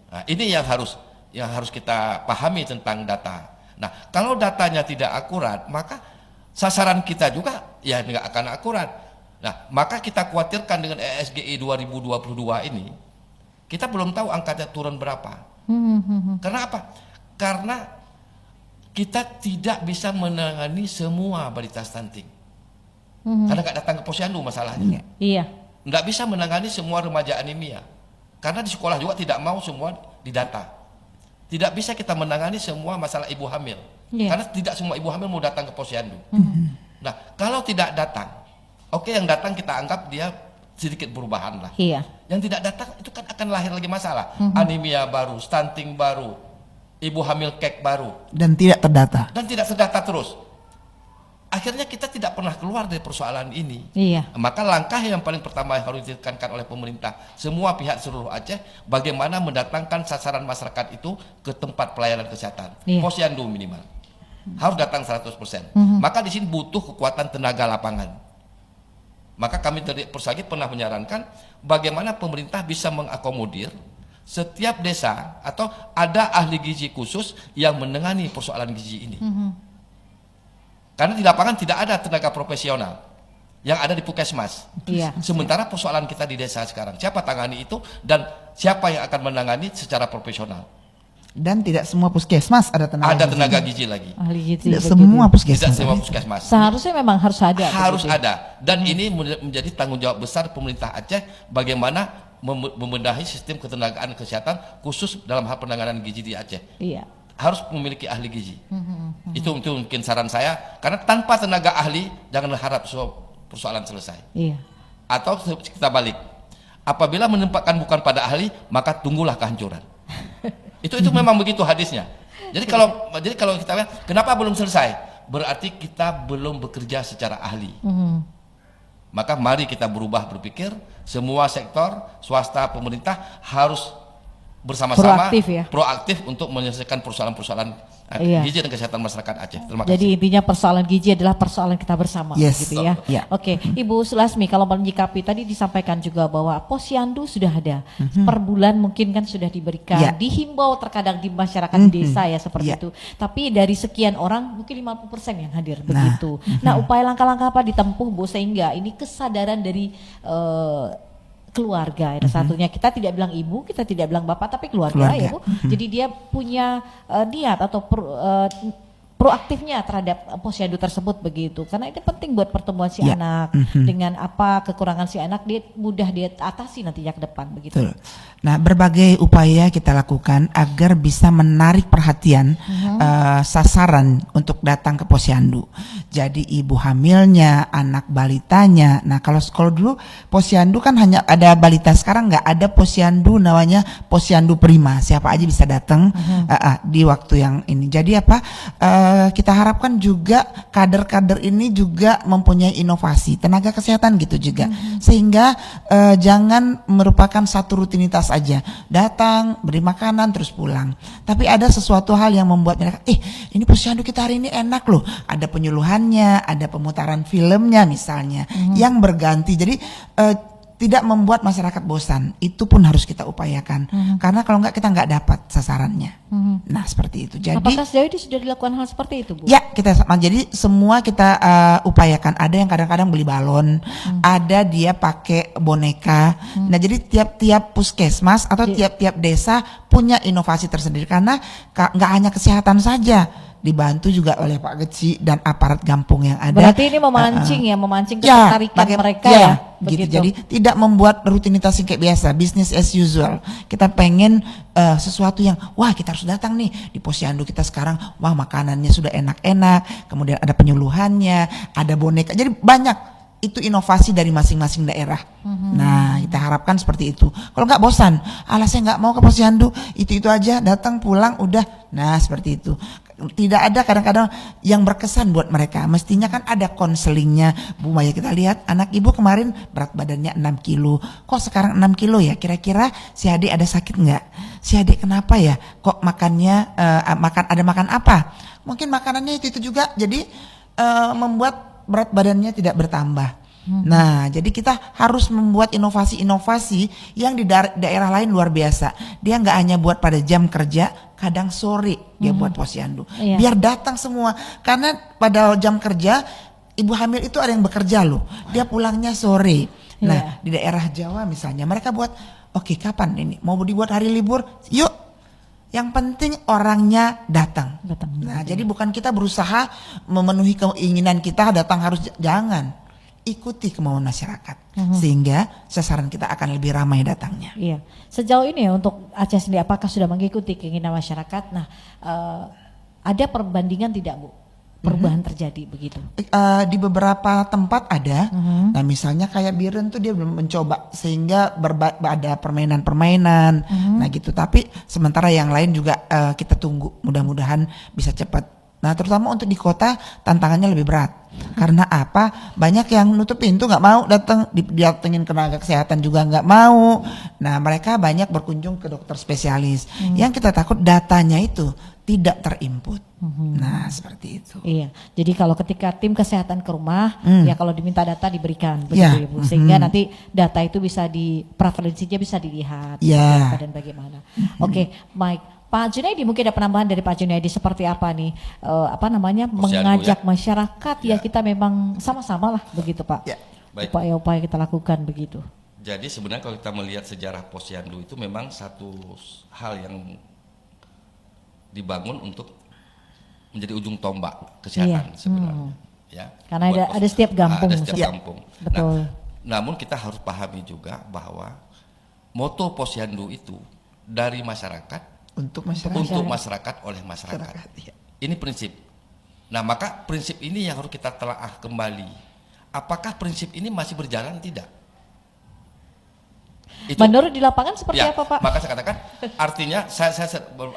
Nah, ini yang harus kita pahami tentang data. Nah, kalau datanya tidak akurat, maka sasaran kita juga ya nggak akan akurat. Nah, maka kita khawatirkan dengan ESGI 2022 ini, kita belum tahu angkanya turun berapa. Karena apa? Karena kita tidak bisa menangani semua balita stunting. Karena nggak datang ke posyandu masalahnya. Iya. Nggak bisa menangani semua remaja anemia. Karena di sekolah juga tidak mau semua didata. Tidak bisa kita menangani semua masalah ibu hamil. Karena tidak semua ibu hamil mau datang ke posyandu. Nah, kalau tidak datang, oke, yang datang kita anggap dia sedikit perubahan lah. Iya. Yang tidak datang itu kan akan lahir lagi masalah. Anemia baru, stunting baru, ibu hamil kek baru. Dan tidak terdata. Dan tidak terdata terus. Akhirnya kita tidak pernah keluar dari persoalan ini. Iya. Maka langkah yang paling pertama yang harus ditekankan oleh pemerintah, semua pihak seluruh Aceh, bagaimana mendatangkan sasaran masyarakat itu ke tempat pelayanan kesehatan. Iya. Posyandu minimal. Harus datang 100%. Maka di sini butuh kekuatan tenaga lapangan. Maka kami dari Persagit pernah menyarankan bagaimana pemerintah bisa mengakomodir setiap desa atau ada ahli gizi khusus yang menangani persoalan gizi ini. Karena di lapangan tidak ada tenaga profesional yang ada di Puskesmas. Iya. Sementara persoalan kita di desa sekarang, siapa tangani itu dan siapa yang akan menangani secara profesional? Dan tidak semua puskesmas ada tenaga Ada gizi. tenaga gizi lagi. Ahli gizi. Tidak begitu. semua Tidak puskesmas. semua puskesmas. Seharusnya memang harus ada. Harus begitu. ada. Dan ini menjadi tanggung jawab besar pemerintah Aceh bagaimana membenahi sistem ketenagaan kesehatan khusus dalam hal penanganan gizi di Aceh. Iya. Harus memiliki ahli gizi. Itu mungkin saran saya, karena tanpa tenaga ahli jangan harap persoalan selesai. Iya. Atau kita balik, apabila menempatkan bukan pada ahli, maka tunggulah kehancuran. itu memang begitu hadisnya. Jadi kalau kita lihat kenapa belum selesai, berarti kita belum bekerja secara ahli. Maka mari kita berubah berpikir, semua sektor, swasta, pemerintah harus bersama-sama proaktif untuk menyelesaikan persoalan-persoalan gizi dan kesehatan masyarakat Aceh. Terima kasih. Jadi intinya persoalan gizi adalah persoalan kita bersama, Yes. gitu ya. Yeah. Oke, Ibu Sulasmi, kalau menyikapi tadi disampaikan juga bahwa posyandu sudah ada, per bulan mungkin kan sudah diberikan, Yeah. dihimbau terkadang di masyarakat desa ya seperti Yeah. itu. Tapi dari sekian orang mungkin 50% yang hadir begitu. Nah, upaya langkah-langkah apa ditempuh Bu sehingga ini kesadaran dari keluarga, ada satunya kita tidak bilang ibu, kita tidak bilang bapak, tapi keluarga. Ya Bu. Jadi dia punya niat atau proaktifnya terhadap posyandu tersebut begitu, karena itu penting buat pertumbuhan si anak. Dengan apa kekurangan si anak dia mudah dia atasi nantinya ke depan begitu. Betul. Nah, berbagai upaya kita lakukan agar bisa menarik perhatian sasaran untuk datang ke posyandu. Jadi ibu hamilnya, anak balitanya. Nah, kalau dulu posyandu kan hanya ada balita, sekarang nggak ada posyandu, namanya posyandu prima. Siapa aja bisa datang di waktu yang ini. Jadi apa? Kita harapkan juga kader-kader ini juga mempunyai inovasi tenaga kesehatan gitu juga, sehingga jangan merupakan satu rutinitas aja, datang beri makanan terus pulang, tapi ada sesuatu hal yang membuat mereka ini posyandu kita hari ini enak loh, ada penyuluhannya, ada pemutaran filmnya misalnya yang berganti, jadi tidak membuat masyarakat bosan. Itu pun harus kita upayakan, karena kalau enggak kita nggak dapat sasarannya. Nah, seperti itu. Jadi apakah sejauh ini sudah dilakukan hal seperti itu, Bu? Ya, jadi semua kita upayakan. Ada yang kadang-kadang beli balon, ada dia pakai boneka. Nah, jadi tiap-tiap puskesmas atau tiap-tiap desa punya inovasi tersendiri, karena nggak hanya kesehatan saja, dibantu juga oleh Pak Geci dan aparat Gampung yang ada. Berarti ini memancing ketertarikan mereka ya. Gitu. Jadi tidak membuat rutinitas yang kayak biasa, business as usual. Kita pengen sesuatu yang kita harus datang nih di posyandu kita sekarang. Wah, makanannya sudah enak-enak, kemudian ada penyuluhannya, ada boneka. Jadi banyak. Itu inovasi dari masing-masing daerah. Nah, kita harapkan seperti itu. Kalau nggak bosan, saya nggak mau ke posyandu, itu aja, datang pulang udah. Nah, seperti itu. Tidak ada kadang-kadang yang berkesan buat mereka. Mestinya kan ada konselingnya. Bu Maya, kita lihat anak ibu kemarin berat badannya 6 kilo. Kok sekarang 6 kilo ya? Kira-kira si adik ada sakit nggak? Si adik kenapa ya? Kok makannya ada makan apa? Mungkin makanannya itu juga. Jadi membuat berat badannya tidak bertambah. Nah, jadi kita harus membuat inovasi-inovasi yang di daerah lain luar biasa. Dia nggak hanya buat pada jam kerja, kadang sore dia buat posyandu. Biar datang semua. Karena pada jam kerja ibu hamil itu ada yang bekerja loh. Dia pulangnya sore. Nah, di daerah Jawa misalnya mereka buat kapan ini? Mau dibuat hari libur? Yuk. Yang penting orangnya datang. Datang. Nah, jadi bukan kita berusaha memenuhi keinginan kita datang harus, jangan. Ikuti kemauan masyarakat sehingga sasaran kita akan lebih ramai datangnya. Iya. Sejauh ini untuk Aceh sendiri apakah sudah mengikuti keinginan masyarakat? Nah, ada perbandingan tidak, Bu? Perubahan terjadi begitu? Di beberapa tempat ada. Nah, misalnya kayak Biren tuh dia belum mencoba sehingga ada permainan-permainan. Nah, gitu. Tapi sementara yang lain juga kita tunggu, mudah-mudahan bisa cepat. Nah, terutama untuk di kota tantangannya lebih berat. Karena apa? Banyak yang nutup pintu, nggak mau datang, didatengin tenaga kesehatan juga nggak mau. Nah, mereka banyak berkunjung ke dokter spesialis. Yang kita takut datanya itu tidak terinput. Nah, seperti itu. Iya. Jadi kalau ketika tim kesehatan ke rumah, ya kalau diminta data diberikan, begitu ya, Bu. Sehingga nanti data itu bisa prevalensinya bisa dilihat, apa dan bagaimana. Oke, baik. Pak Junaidi, mungkin ada penambahan dari Pak Junaidi seperti apa nih, mengajak masyarakat ya kita memang sama-sama lah begitu Pak, upaya-upaya kita lakukan begitu. Jadi sebenarnya kalau kita melihat sejarah Posyandu itu memang satu hal yang dibangun untuk menjadi ujung tombak kesehatan sebenarnya. Ya. Karena ada setiap kampung. Ada setiap kampung. Betul. Namun kita harus pahami juga bahwa moto Posyandu itu dari masyarakat untuk masyarakat oleh masyarakat. Ini prinsip. Nah, maka prinsip ini yang harus kita telaah kembali. Apakah prinsip ini masih berjalan tidak? Itu, menurut di lapangan seperti apa, Pak? Maka saya katakan artinya saya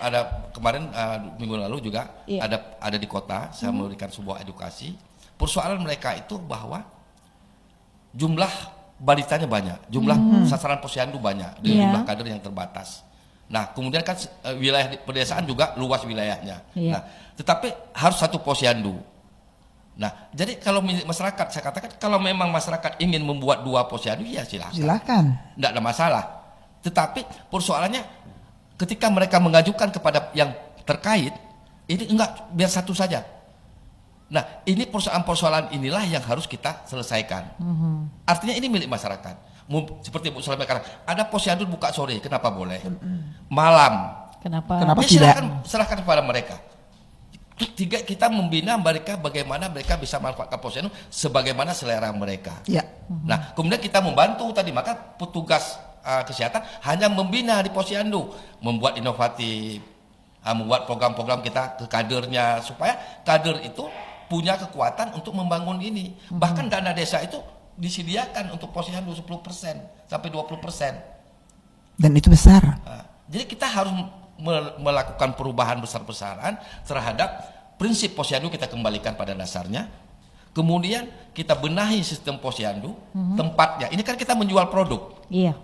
ada kemarin minggu lalu juga ada di kota, saya memberikan sebuah edukasi. Persoalan mereka itu bahwa jumlah balitanya banyak, jumlah sasaran Posyandu banyak, dengan jumlah kader yang terbatas. Nah, kemudian kan wilayah pedesaan juga luas wilayahnya. Nah, tetapi harus satu Posyandu. Nah, jadi kalau masyarakat, saya katakan kalau memang masyarakat ingin membuat 2 Posyandu, ya silakan. Tidak ada masalah. Tetapi persoalannya ketika mereka mengajukan kepada yang terkait, ini enggak, biar satu saja. Nah, ini persoalan-persoalan inilah yang harus kita selesaikan. Artinya ini milik masyarakat. Seperti Bu Sulaiman katakan, ada Posyandu buka sore, kenapa boleh? Malam, kenapa tidak? Serahkan kepada mereka. Kita membina mereka bagaimana mereka bisa manfaatkan Posyandu sebagaimana selera mereka. Nah, kemudian kita membantu tadi, maka petugas kesehatan hanya membina di Posyandu, membuat inovatif, membuat program-program kita ke kadernya supaya kader itu punya kekuatan untuk membangun ini. Bahkan dana desa itu disediakan untuk Posyandu 10% sampai 20%. Dan itu besar. Jadi kita harus melakukan perubahan besar-besaran terhadap prinsip Posyandu, kita kembalikan pada dasarnya. Kemudian kita benahi sistem Posyandu, tempatnya. Ini kan kita menjual produk. Iya.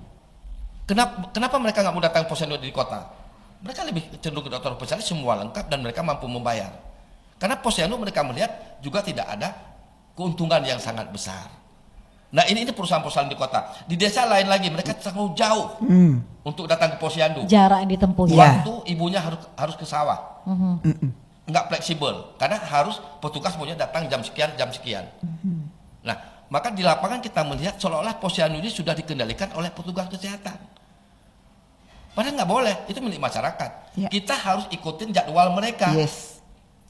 Kenapa mereka nggak mau datang Posyandu di kota? Mereka lebih cenderung ke dokter spesialis, semua lengkap dan mereka mampu membayar. Karena Posyandu mereka melihat juga tidak ada keuntungan yang sangat besar. Nah, ini perusahaan-perusahaan di kota. Di desa lain lagi mereka terlalu jauh untuk datang ke Posyandu. Jarak yang ditempuh. Waktu ibunya harus ke sawah. Nggak fleksibel karena harus petugas punya datang jam sekian. Nah, maka di lapangan kita melihat seolah-olah Posyandu ini sudah dikendalikan oleh petugas kesehatan. Padahal nggak boleh, itu milik masyarakat. Kita harus ikutin jadwal mereka.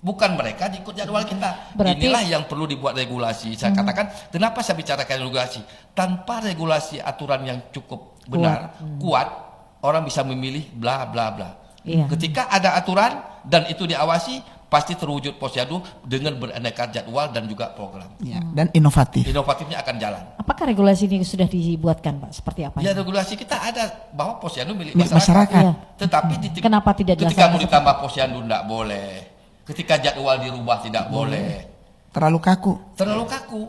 Bukan mereka diikut jadwal kita. Berarti, inilah yang perlu dibuat regulasi. Saya katakan, kenapa saya bicarakan regulasi? Tanpa regulasi aturan yang cukup benar, kuat, orang bisa memilih bla bla bla. Ketika ada aturan dan itu diawasi, pasti terwujud Posyandu dengan beraneka jadwal dan juga program. Dan inovatif. Inovatifnya akan jalan. Apakah regulasi ini sudah dibuatkan, Pak? Seperti apa? Ya, regulasi kita ada bahwa Posyandu milik masyarakat. Tetapi kenapa tidak ketika mau ditambah Posyandu tidak boleh. Ketika jadwal dirubah tidak boleh. Terlalu kaku.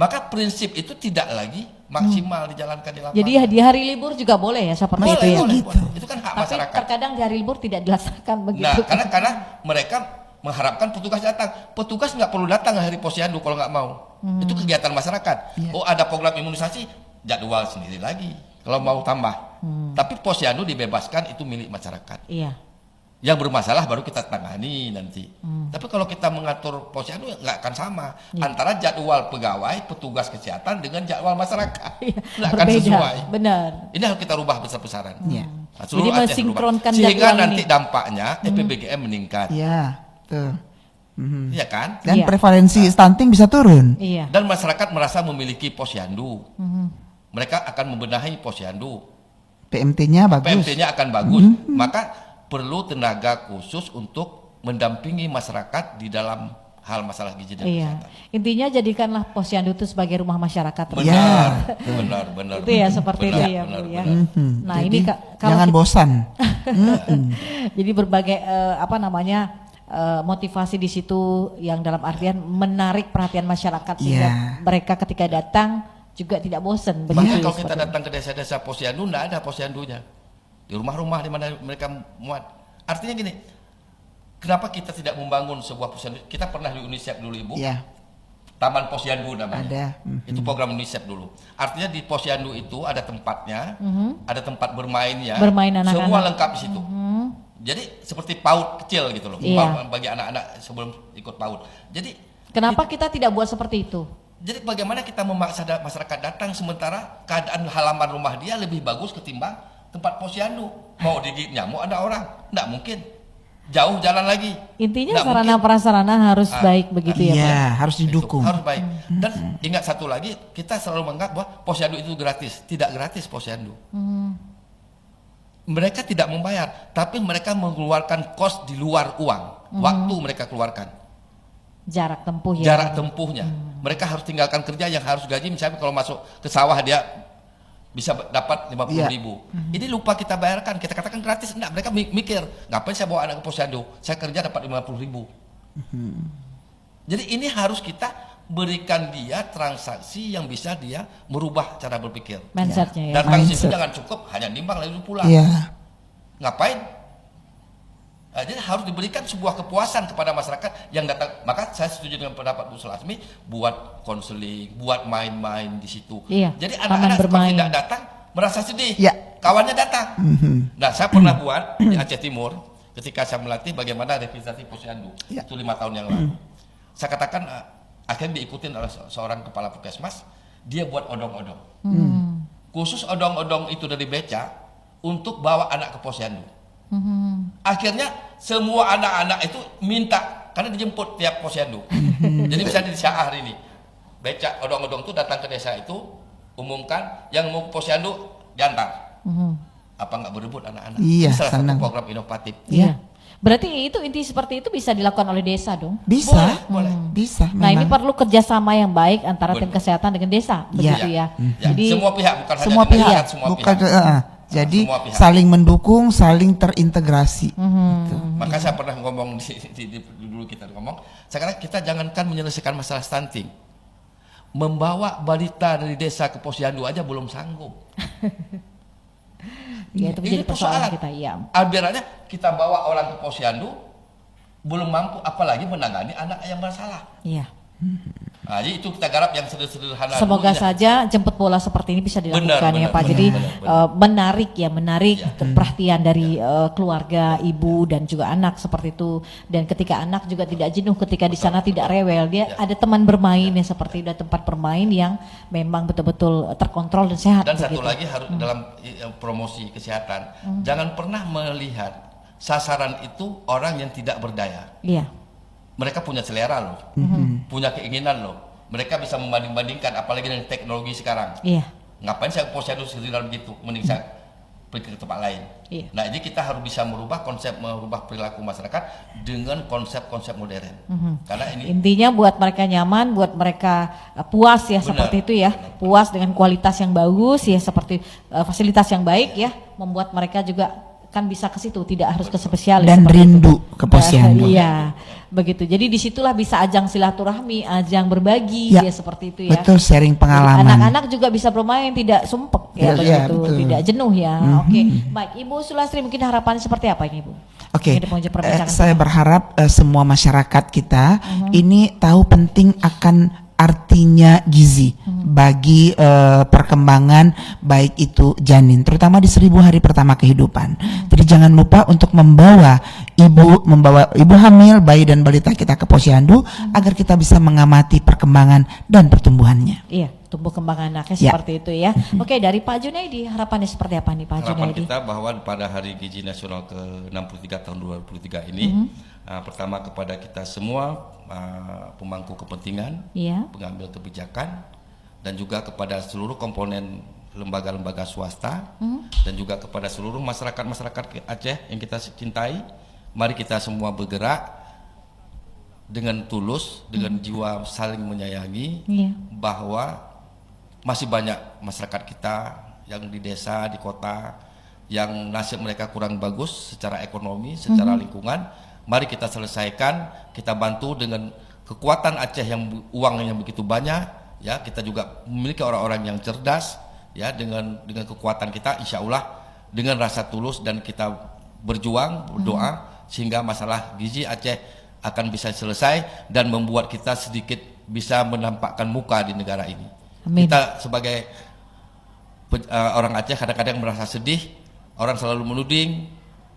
Maka prinsip itu tidak lagi maksimal dijalankan di lapangan. Jadi di hari libur juga boleh ya seperti itu ya. Boleh. Itu kan hak masyarakat. Tapi terkadang di hari libur tidak dilaksanakan begitu. Nah, karena mereka mengharapkan petugas datang. Petugas nggak perlu datang hari Posyandu kalau nggak mau. Itu kegiatan masyarakat. Oh, ada program imunisasi, jadwal sendiri lagi. Kalau mau tambah. Tapi Posyandu dibebaskan, itu milik masyarakat. Iya. Yang bermasalah baru kita tangani nanti. Tapi kalau kita mengatur Posyandu nggak akan sama antara jadwal pegawai, petugas kesehatan dengan jadwal masyarakat. Nggak akan sesuai. Benar. Ini harus kita rubah besar-besaran. Nah, Jadi ATS mensinkronkan berubah. Sehingga jadwal nanti ini. dampaknya EPBGM meningkat. Iya, betul. Iya kan? Dan Iya. prevalensi stunting bisa turun. Iya. Dan masyarakat merasa memiliki posyandu. Mereka akan membenahi posyandu. PMT-nya bagus. PMT-nya akan bagus. Maka perlu tenaga khusus untuk mendampingi masyarakat di dalam hal masalah gizi dan Iya. kesehatan. Intinya jadikanlah posyandu itu sebagai rumah masyarakat. Benar, benar. Itu ya seperti itu ya, benar, Bu ya. benar. Nah, Jadi, ini kalau jangan kita- bosan. Jadi berbagai motivasi di situ yang dalam artian menarik perhatian masyarakat sehingga Iya. mereka ketika datang juga tidak bosan Bahkan begitu. kalau ya, kita seperti datang ke desa-desa posyandu, tidak ada posyandunya. Di rumah-rumah di mana mereka muat. Artinya gini, kenapa kita tidak membangun sebuah posyandu? Kita pernah di UNICEF dulu, Ibu. Iya, Taman Posyandu namanya. ada. Itu program UNICEF dulu. Artinya di posyandu itu ada tempatnya, ada tempat bermainnya, Bermain anak-anak. semua lengkap di situ. Jadi seperti PAUD kecil gitu loh, Iya. PAUD bagi anak-anak sebelum ikut PAUD. Jadi Kenapa kita tidak buat seperti itu? Jadi bagaimana kita memaksa masyarakat datang sementara keadaan halaman rumah dia lebih bagus ketimbang tempat posyandu. Mau digigit nyamuk ada orang, tidak mungkin. Jauh jalan lagi. Intinya Nggak sarana mungkin. prasarana harus baik begitu ya, Pak. Iya, harus Itu didukung. harus baik. Dan ingat satu lagi, kita selalu menganggap bahwa posyandu itu gratis. Tidak gratis posyandu. Mereka tidak membayar, tapi mereka mengeluarkan kos di luar uang. Waktu mereka keluarkan. Jarak tempuh ya. Jarak tempuhnya. Mereka harus tinggalkan kerja yang harus gaji, misalnya kalau masuk ke sawah dia bisa dapat 50.000. Ini lupa kita bayarkan, kita katakan gratis. Enggak, mereka mikir, ngapain saya bawa anak ke posyandu? Saya kerja dapat 50.000. Jadi ini harus kita berikan dia transaksi yang bisa dia merubah cara berpikir. Mindsetnya ya. Datang situ Mindset. jangan cukup hanya nimbang lalu pulang. Iya, Ngapain? Nah, jadi harus diberikan sebuah kepuasan kepada masyarakat yang datang. Maka saya setuju dengan pendapat Bu Sulasmi, buat konseling, buat main-main di situ. Iya, Jadi taman anak-anak kalau bermain. tidak datang merasa sedih. Iya. Kawannya datang. Nah, saya pernah buat di Aceh Timur ketika saya melatih bagaimana revitalisasi posyandu. Iya. Itu 5 tahun yang lalu. Saya katakan akhirnya diikutin oleh seorang kepala puskesmas, dia buat odong-odong. Khusus odong-odong itu dari beca untuk bawa anak ke posyandu. Akhirnya semua anak-anak itu minta karena dijemput tiap posyandu. Jadi misalnya di Syah hari ini, beca odong-odong itu datang ke desa itu, umumkan yang mau ke posyandu diantar. Apa nggak berebut anak-anak? Iya, Ini salah senang. satu program inovatif. Iya. Berarti itu inti seperti itu bisa dilakukan oleh desa dong. bisa, Boleh. bisa. Nah ini memang. perlu kerjasama yang baik antara tim Betul. kesehatan dengan desa, begitu ya. Ya, Jadi semua pihak bukan Semua hanya pihak, masyarakat, semua bukan, pihak. jadi Semua pihak. saling mendukung, saling terintegrasi. Gitu. Maka saya pernah ngomong dulu kita ngomong, sekarang kita jangankan menyelesaikan masalah stunting, membawa balita dari desa ke posyandu aja belum sanggup. ya itu menjadi Ini persoalan persoalan. kita, ya. Alberanya kita bawa orang ke posyandu belum mampu, apalagi menangani anak yang bersalah. Iya. Nah, jadi itu kita garap yang sederhana. Semoga dulu, ya. saja jemput bola seperti ini bisa dilakukan ya Benar, Pak. benar, Jadi benar. menarik Ya. perhatian dari keluarga, ibu dan juga anak seperti itu. Dan ketika anak juga tidak jenuh ketika di sana tidak rewel, dia Ya. ada teman bermain yang seperti ada tempat bermain yang memang betul-betul terkontrol dan sehat. Dan satu begitu. lagi harus dalam promosi kesehatan, jangan pernah melihat sasaran itu orang yang tidak berdaya. Iya. Mereka punya selera loh, punya keinginan loh. Mereka bisa membanding-bandingkan, apalagi dengan teknologi sekarang. Iya. Ngapain saya posyandu dalam begitu, mending saya pergi ke tempat lain. Iya. Nah, jadi kita harus bisa merubah perilaku masyarakat dengan konsep-konsep modern. Karena ini Intinya buat mereka nyaman, buat mereka puas ya, Benar, seperti itu ya. benar. Puas dengan kualitas yang bagus ya, seperti fasilitas yang baik ya, membuat mereka juga kan bisa ke situ, tidak harus ke spesialis Dan seperti rindu itu. ke posyandu. Iya, begitu. Jadi disitulah bisa ajang silaturahmi, ajang berbagi Ya, ya, seperti itu ya. Betul, sharing Jadi pengalaman. anak-anak juga bisa bermain tidak sumpek ya, Iya, begitu, betul. tidak jenuh ya. Oke, baik. Ibu Sulastri mungkin harapannya seperti apa ini, Bu? Oke, Ini di penghujung perbincangan saya kita. berharap semua masyarakat kita ini tahu penting akan artinya gizi bagi perkembangan baik itu janin, terutama di 1000 hari pertama kehidupan. Jadi jangan lupa untuk membawa ibu hamil, bayi dan balita kita ke posyandu agar kita bisa mengamati perkembangan dan pertumbuhannya. Iya, tumbuh kembang anaknya Ya. seperti itu ya. Oke, dari Pak Junaidi harapannya seperti apa nih Pak Harapan Junaidi? kita bahwa pada Hari Gizi Nasional ke-63 tahun 2023 ini, pertama kepada kita semua pemangku kepentingan, Iya. pengambil kebijakan, dan juga kepada seluruh komponen lembaga-lembaga swasta, dan juga kepada seluruh masyarakat Aceh yang kita cintai. Mari kita semua bergerak dengan tulus, dengan jiwa saling menyayangi, Iya. bahwa masih banyak masyarakat kita yang di desa, di kota, yang nasib mereka kurang bagus secara ekonomi, secara lingkungan. Mari kita selesaikan, kita bantu dengan kekuatan Aceh yang uang yang begitu banyak, ya. Kita juga memiliki orang-orang yang cerdas, ya. Dengan kekuatan kita, insya Allah dengan rasa tulus dan kita berjuang, berdoa, sehingga masalah gizi Aceh akan bisa selesai dan membuat kita sedikit bisa menampakkan muka di negara ini. Amin. Kita sebagai orang Aceh kadang-kadang merasa sedih, orang selalu menuding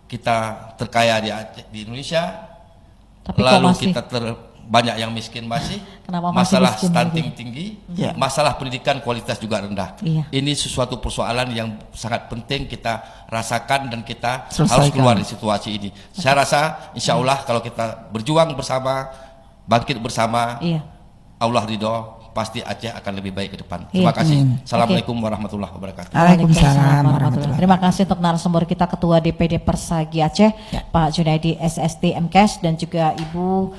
kita terkaya di Indonesia, Tapi kok lalu masih- kita banyak yang miskin masih, Kenapa masih masalah miskin stunting lagi? tinggi, Ya. masalah pendidikan kualitas juga rendah. Iya. Ini sesuatu persoalan yang sangat penting kita rasakan dan kita harus Selesaikan. keluar dari situasi ini. Saya rasa insya Allah kalau kita berjuang bersama, bangkit bersama, Iya. Allah ridho, pasti Aceh akan lebih baik ke depan. Iya. Terima kasih. Amin. Assalamualaikum warahmatullahi wabarakatuh. Waalaikumsalam warahmatullahi. Terima kasih untuk narasumber kita Ketua DPD Persagi Aceh, Ya. Pak Junaidi SST MKes, dan juga Ibu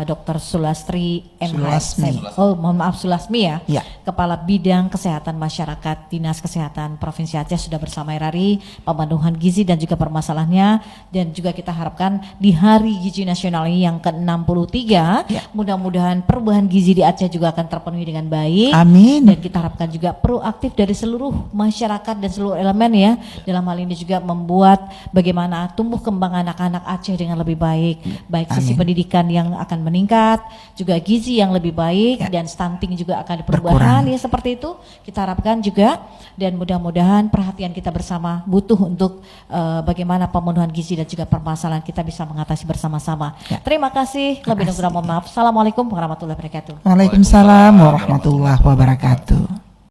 Dr. Sulastri Sulasmi. Oh, mohon maaf, Sulasmi ya. Ya. Kepala Bidang Kesehatan Masyarakat Dinas Kesehatan Provinsi Aceh sudah bersama RRI, pemenuhan gizi dan juga permasalahannya, dan juga kita harapkan di Hari Gizi Nasional ini yang ke-63, Ya. mudah-mudahan perubahan gizi di Aceh juga akan terpenuhi dengan baik. Amin. Dan kita harapkan juga proaktif dari seluruh masyarakat dan seluruh elemen ya, dalam hal ini juga membuat bagaimana tumbuh kembang anak-anak Aceh dengan lebih baik, baik sisi Amin. pendidikan yang akan meningkat, juga gizi yang lebih baik, Ya. dan stunting juga akan diperubahan ya, seperti itu kita harapkan juga. Dan mudah-mudahan perhatian kita bersama butuh untuk bagaimana pemenuhan gizi dan juga permasalahan kita bisa mengatasi bersama-sama. Ya. Terima kasih, lebih dan kurang mohon maaf. Assalamualaikum warahmatullahi wabarakatuh. Waalaikumsalam warahmatullahi wabarakatuh.